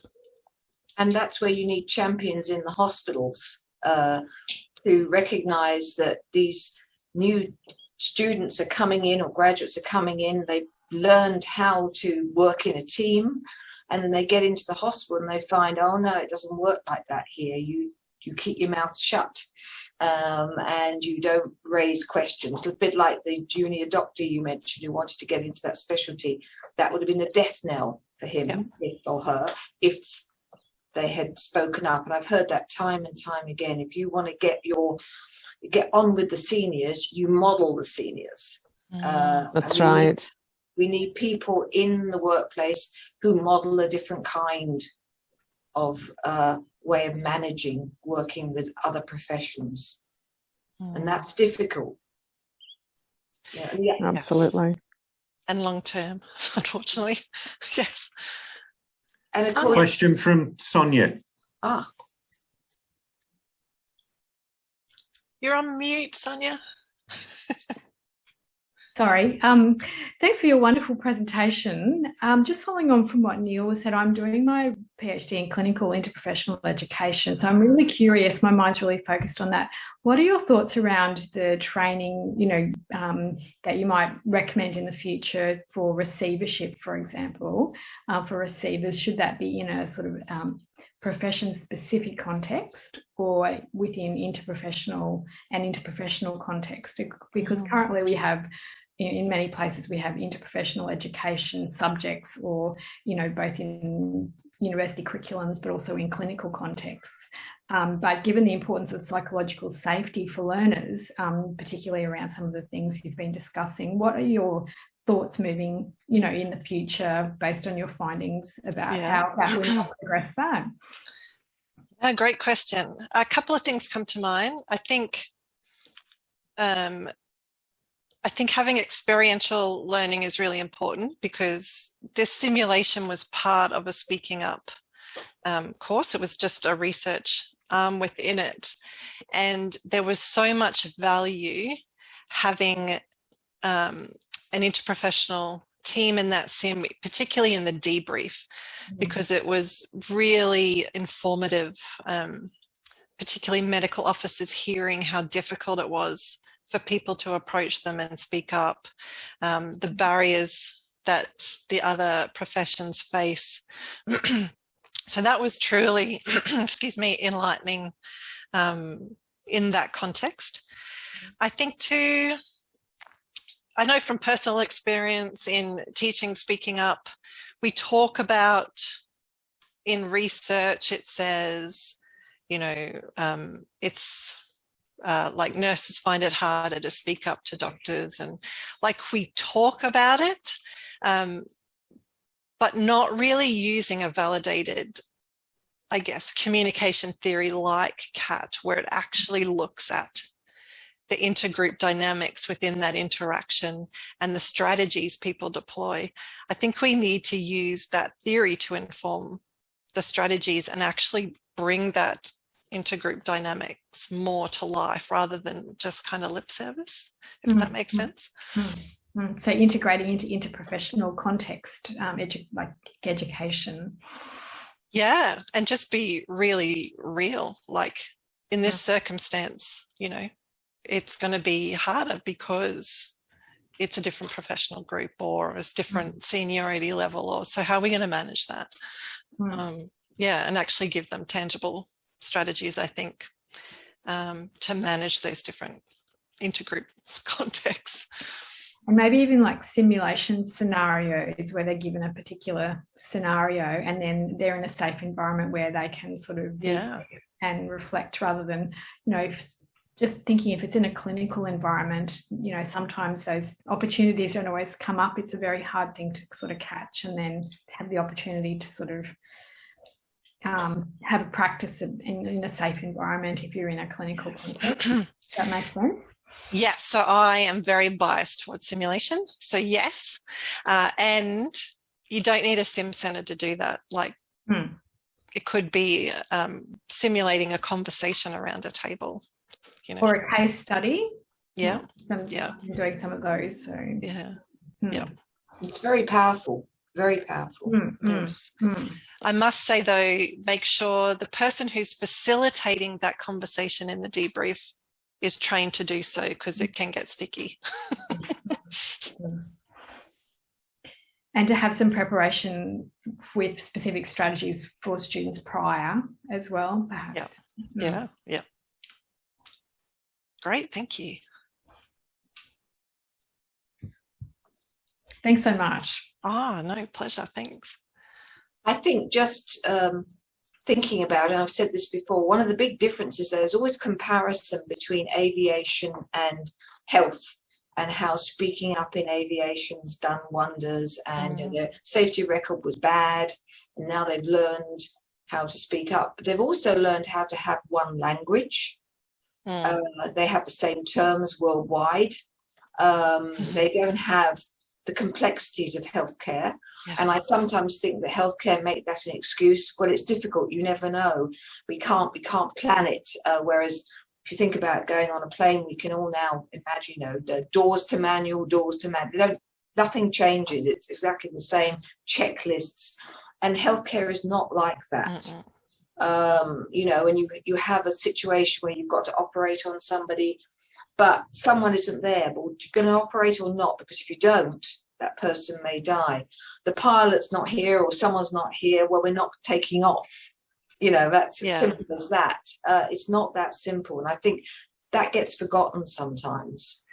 And that's where you need champions in the hospitals to recognise that these new students are coming in, or graduates are coming in, they've learned how to work in a team, and then they get into the hospital and they find, oh no, it doesn't work like that here. You keep your mouth shut and you don't raise questions. A bit like the junior doctor you mentioned who wanted to get into that specialty. That would have been a death knell for him or her if they had spoken up. And I've heard that time and time again. If you want to get on with the seniors, you model the seniors. That's right. We need people in the workplace who model a different kind of way of managing, working with other professions. And that's difficult. Yeah. Absolutely. Yes. And long term, unfortunately. Yes. And of course, question from Sonia. You're on mute, Sonia. Sorry. Thanks for your wonderful presentation. Just following on from what Neil said, I'm doing my PhD in clinical interprofessional education. So I'm really curious, my mind's really focused on that. What are your thoughts around the training, that you might recommend in the future for receivership, for example, for receivers? Should that be in a sort of profession-specific context or within interprofessional context? Because currently we have, in many places, we have interprofessional education subjects, or, both in university curriculums, but also in clinical contexts. But given the importance of psychological safety for learners, particularly around some of the things you've been discussing, what are your thoughts moving, in the future based on your findings about how that would help address that? Great question. A couple of things come to mind. I think having experiential learning is really important, because this simulation was part of a Speaking Up course. It was just a research arm within it. And there was so much value having an interprofessional team in that sim, particularly in the debrief, because it was really informative, particularly medical officers hearing how difficult it was for people to approach them and speak up, the barriers that the other professions face. So that was truly, excuse me, enlightening in that context. I think too, I know from personal experience in teaching Speaking Up, we talk about, in research, it says, it's like nurses find it harder to speak up to doctors, and like we talk about it, but not really using a validated I guess, communication theory like CAT, where it actually looks at the intergroup dynamics within that interaction and the strategies people deploy. I think we need to use that theory to inform the strategies and actually bring that intergroup dynamics more to life rather than just kind of lip service, if that makes sense. So integrating into interprofessional context, like education. Yeah, and just be really real. Like in this circumstance, you know, it's going to be harder because it's a different professional group or a different seniority level, or so how are we going to manage that? Yeah, and actually give them tangible strategies, I think, to manage those different intergroup contexts. And maybe even like simulation scenarios where they're given a particular scenario and then they're in a safe environment where they can sort of and reflect, rather than, you know, just thinking if it's in a clinical environment, you know, sometimes those opportunities don't always come up. It's a very hard thing to sort of catch, and then have the opportunity to sort of have a practice in a safe environment if you're in a clinical context. Does that make sense? Yes, so I am very biased towards simulation. So yes, and you don't need a sim center to do that. Like it could be simulating a conversation around a table, you know, or a case study. Yeah, I'm doing some of those. So it's very powerful. Very powerful. Yes. I must say though, make sure the person who's facilitating that conversation in the debrief is trained to do so, because it can get sticky. And to have some preparation with specific strategies for students prior as well, perhaps. Yeah. Great, thank you. Thanks so much. Oh, no, pleasure, thanks. I think just thinking about it, I've said this before, one of the big differences, there's always comparison between aviation and health, and how speaking up in aviation's done wonders, and you know, their safety record was bad, and now they've learned how to speak up. But they've also learned how to have one language. They have the same terms worldwide. They don't have the complexities of healthcare. Yes. And I sometimes think that healthcare make that an excuse. Well, it's difficult. You never know. We can't plan it. Whereas if you think about going on a plane, we can all now imagine, you know, the doors to manual. Nothing changes. It's exactly the same checklists. And healthcare is not like that. You know, when you have a situation where you've got to operate on somebody, but someone isn't there, but you're going to operate or not, because if you don't, that person may die. The pilot's not here, or someone's not here, well, we're not taking off. You know, that's as simple as that. It's not that simple. And I think that gets forgotten sometimes.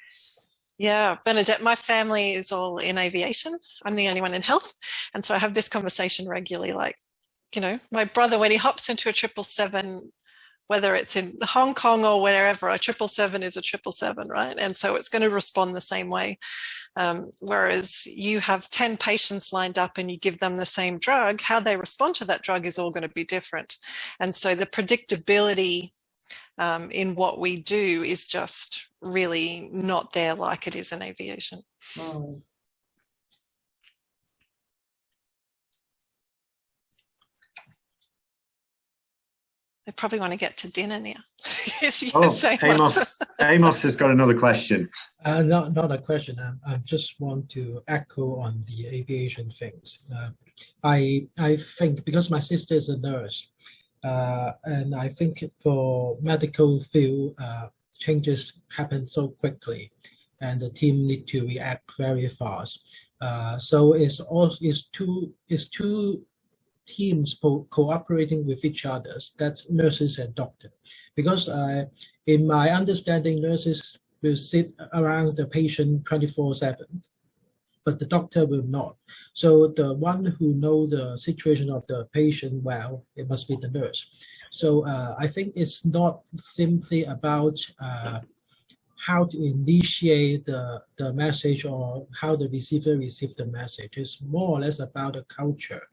Yeah, Bernadette, my family is all in aviation. I'm the only one in health. And so I have this conversation regularly, like, you know, my brother, when he hops into a 777, whether it's in Hong Kong or wherever, a 777 is a 777, right? And so it's going to respond the same way. Whereas you have 10 patients lined up and you give them the same drug, how they respond to that drug is all going to be different. And so the predictability in what we do is just really not there like it is in aviation. They probably want to get to dinner now. Amos has got another question. Not a question. I just want to echo on the aviation things. I think because my sister is a nurse, and I think for medical field, changes happen so quickly, and the team need to react very fast. So it's two teams cooperating with each other. That's nurses and doctors. Because in my understanding, nurses will sit around the patient 24/7, but the doctor will not. So the one who knows the situation of the patient well, it must be the nurse. So I think it's not simply about how to initiate the message or how the receiver receives the message. It's more or less about the culture.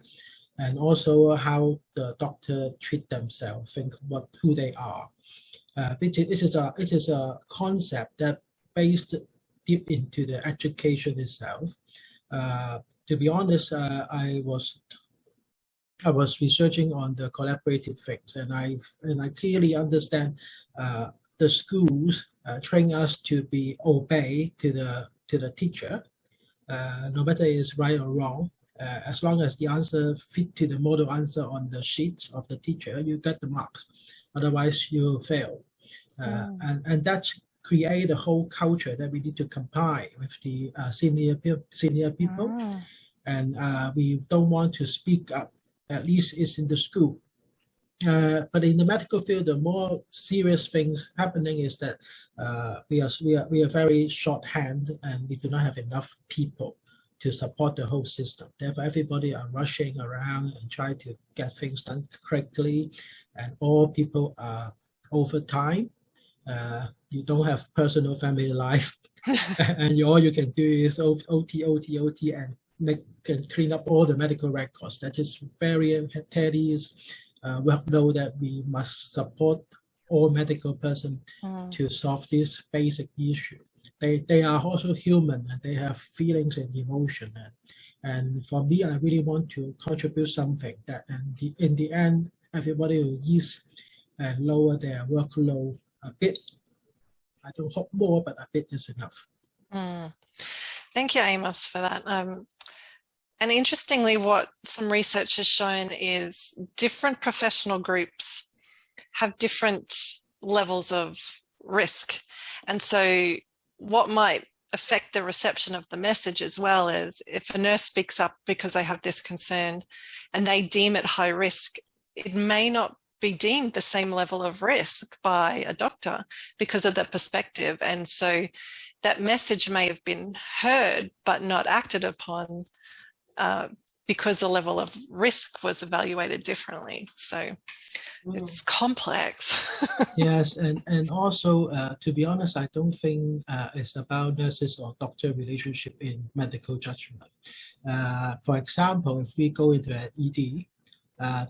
and also how the doctor treat themselves, think who they are. It is a concept that based deep into the education itself. To be honest, I was researching on the collaborative things, and I clearly understand the schools train us to obey to the teacher, no matter it's right or wrong. As long as the answer fit to the model answer on the sheet of the teacher, you get the marks. Otherwise, you will fail. And that's create a whole culture that we need to comply with the senior people. And we don't want to speak up. At least it's in the school. But in the medical field, the more serious things happening is that we are very shorthand, and we do not have enough people to support the whole system. Therefore, everybody are rushing around and try to get things done correctly, and all people are over time. You don't have personal family life, and all you can do is OT, and clean up all the medical records. That is very tedious workload that we must support all medical persons to solve this basic issue. They are also human, and they have feelings and emotion. And for me, I really want to contribute something that in the end, everybody will ease and lower their workload a bit. I don't hope more, but a bit is enough. Thank you, Amos, for that. And interestingly, what some research has shown is different professional groups have different levels of risk. And so what might affect the reception of the message as well is if a nurse speaks up because they have this concern and they deem it high risk, it may not be deemed the same level of risk by a doctor because of the perspective. And so that message may have been heard but not acted upon because the level of risk was evaluated differently. So it's complex. Yes, and also, to be honest, I don't think it's about nurses or doctor relationship in medical judgment. For example, if we go into an ED,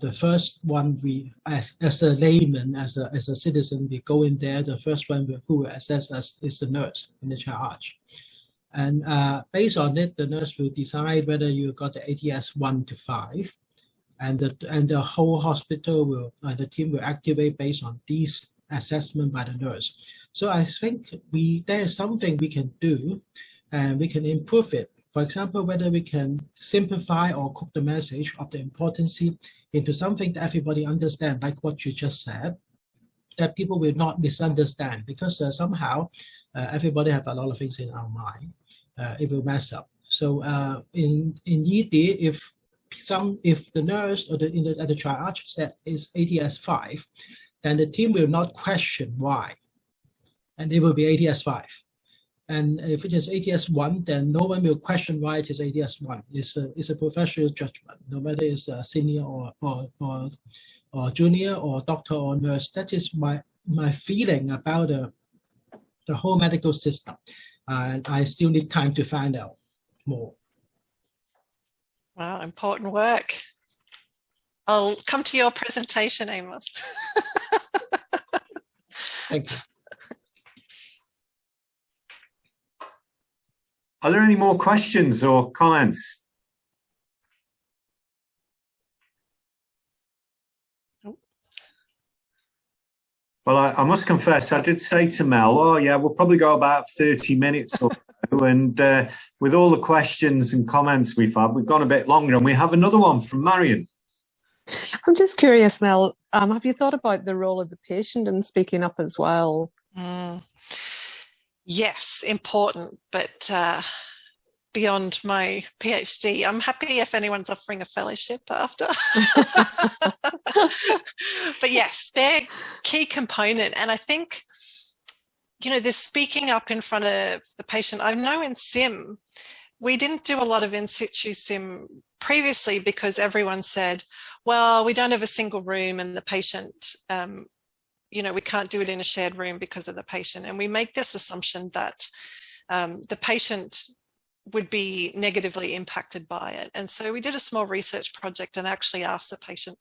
the first one we, as a layman, as a citizen, we go in there, the first one who will assess us is the nurse in the triage. And based on it, the nurse will decide whether you got the ATS 1 to 5, and the whole hospital will, the team will activate based on these assessment by the nurse. So I think there is something we can do, and we can improve it. For example, whether we can simplify or cook the message of the importance into something that everybody understands, like what you just said, that people will not misunderstand, because somehow everybody have a lot of things in our mind. It will mess up. So in ED, if the nurse or at the triage said is ATS 5, then the team will not question why, and it will be ATS 5. And if it is ATS 1, then no one will question why it is ATS 1. It's a professional judgment, no matter it's a senior or junior or doctor or nurse. That is my feeling about the whole medical system. And I still need time to find out more. Wow, important work. I'll come to your presentation, Amos. Thank you. Are there any more questions or comments? Well, I must confess, I did say to Mel, oh yeah, we'll probably go about 30 minutes or so. And with all the questions and comments we've had, we've gone a bit longer, and we have another one from Marion. I'm just curious, Mel, have you thought about the role of the patient in speaking up as well? Yes, important, but beyond my PhD. I'm happy if anyone's offering a fellowship after. But yes, they're a key component. And I think, this speaking up in front of the patient. I know in SIM, we didn't do a lot of in situ SIM previously because everyone said, well, we don't have a single room and the patient, we can't do it in a shared room because of the patient. And we make this assumption that the patient would be negatively impacted by it. And so we did a small research project and actually asked the patient,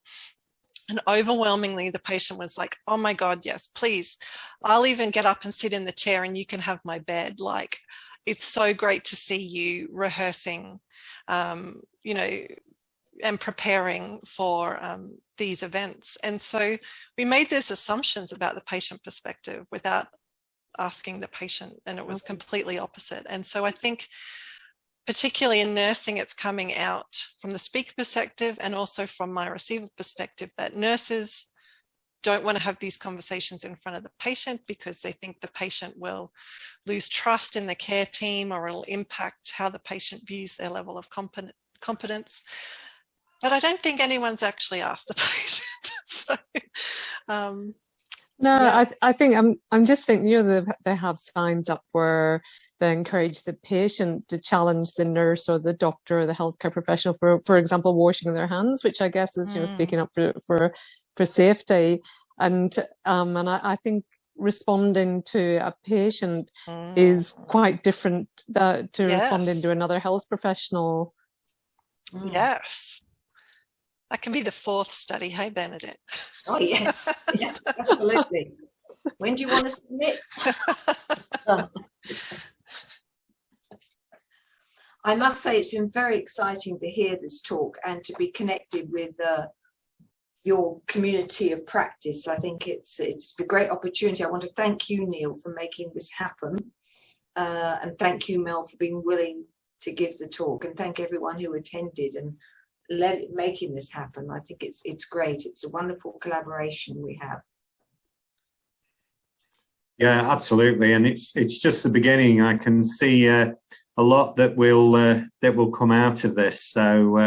and overwhelmingly the patient was like, oh my God, yes, please, I'll even get up and sit in the chair and you can have my bed. Like, it's so great to see you rehearsing, you know, and preparing for these events. And so we made these assumptions about the patient perspective without asking the patient, and it was completely opposite. And so I think particularly in nursing, it's coming out from the speaker perspective and also from my receiver perspective that nurses don't want to have these conversations in front of the patient because they think the patient will lose trust in the care team, or it'll impact how the patient views their level of competence. But I don't think anyone's actually asked the patient. So, no, yeah. I think I'm just thinking, you know, they have signs up where they encourage the patient to challenge the nurse or the doctor or the healthcare professional for example, washing their hands, which I guess is, you know, speaking up for safety. And I think responding to a patient is quite different to responding to another health professional. Yes. That can be the 4th study. Hey, Bernadette. Oh, yes. Yes, absolutely. When do you want to submit? I must say it's been very exciting to hear this talk and to be connected with your community of practice. I think it's a great opportunity. I want to thank you, Neil, for making this happen. And thank you, Mel, for being willing to give the talk, and thank everyone who attended and making this happen. I think it's great. It's a wonderful collaboration we have. Yeah, absolutely, and it's just the beginning. I can see a lot that will come out of this. So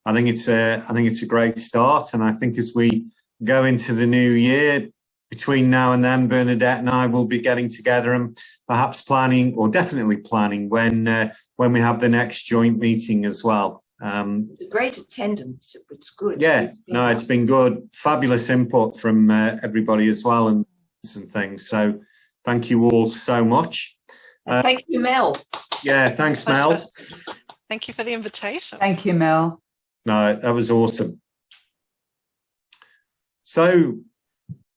I think it's a great start, and I think as we go into the new year, between now and then, Bernadette and I will be getting together and perhaps planning, or definitely planning, when we have the next joint meeting as well. Great attendance. It's good. Yeah, no, it's been good. Fabulous input from everybody as well, and things. So thank you all so much. Thank you, Mel. Yeah, thanks, Mel. Thank you for the invitation. Thank you, Mel. No, that was awesome. So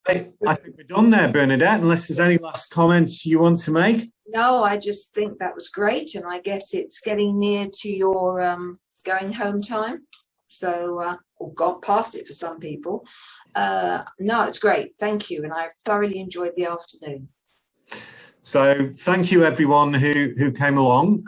I think we're done there, Bernadette, unless there's any last comments you want to make. No, I just think that was great, and I guess it's getting near to your going home time, so or got past it for some people. No, it's great. Thank you, and I've thoroughly enjoyed the afternoon. So thank you everyone who came along.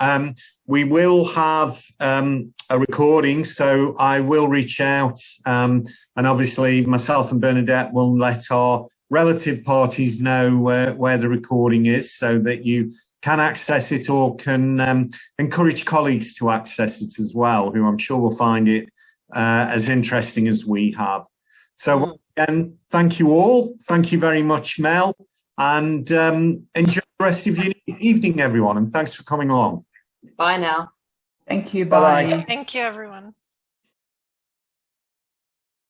We will have a recording, so I will reach out, and obviously myself and Bernadette will let our relative parties know where the recording is, so that you can access it, or can encourage colleagues to access it as well, who I'm sure will find it as interesting as we have. So once again, thank you all. Thank you very much, Mel. And enjoy the rest of your evening, everyone. And thanks for coming along. Bye now. Thank you. Bye. Bye. Thank you, everyone.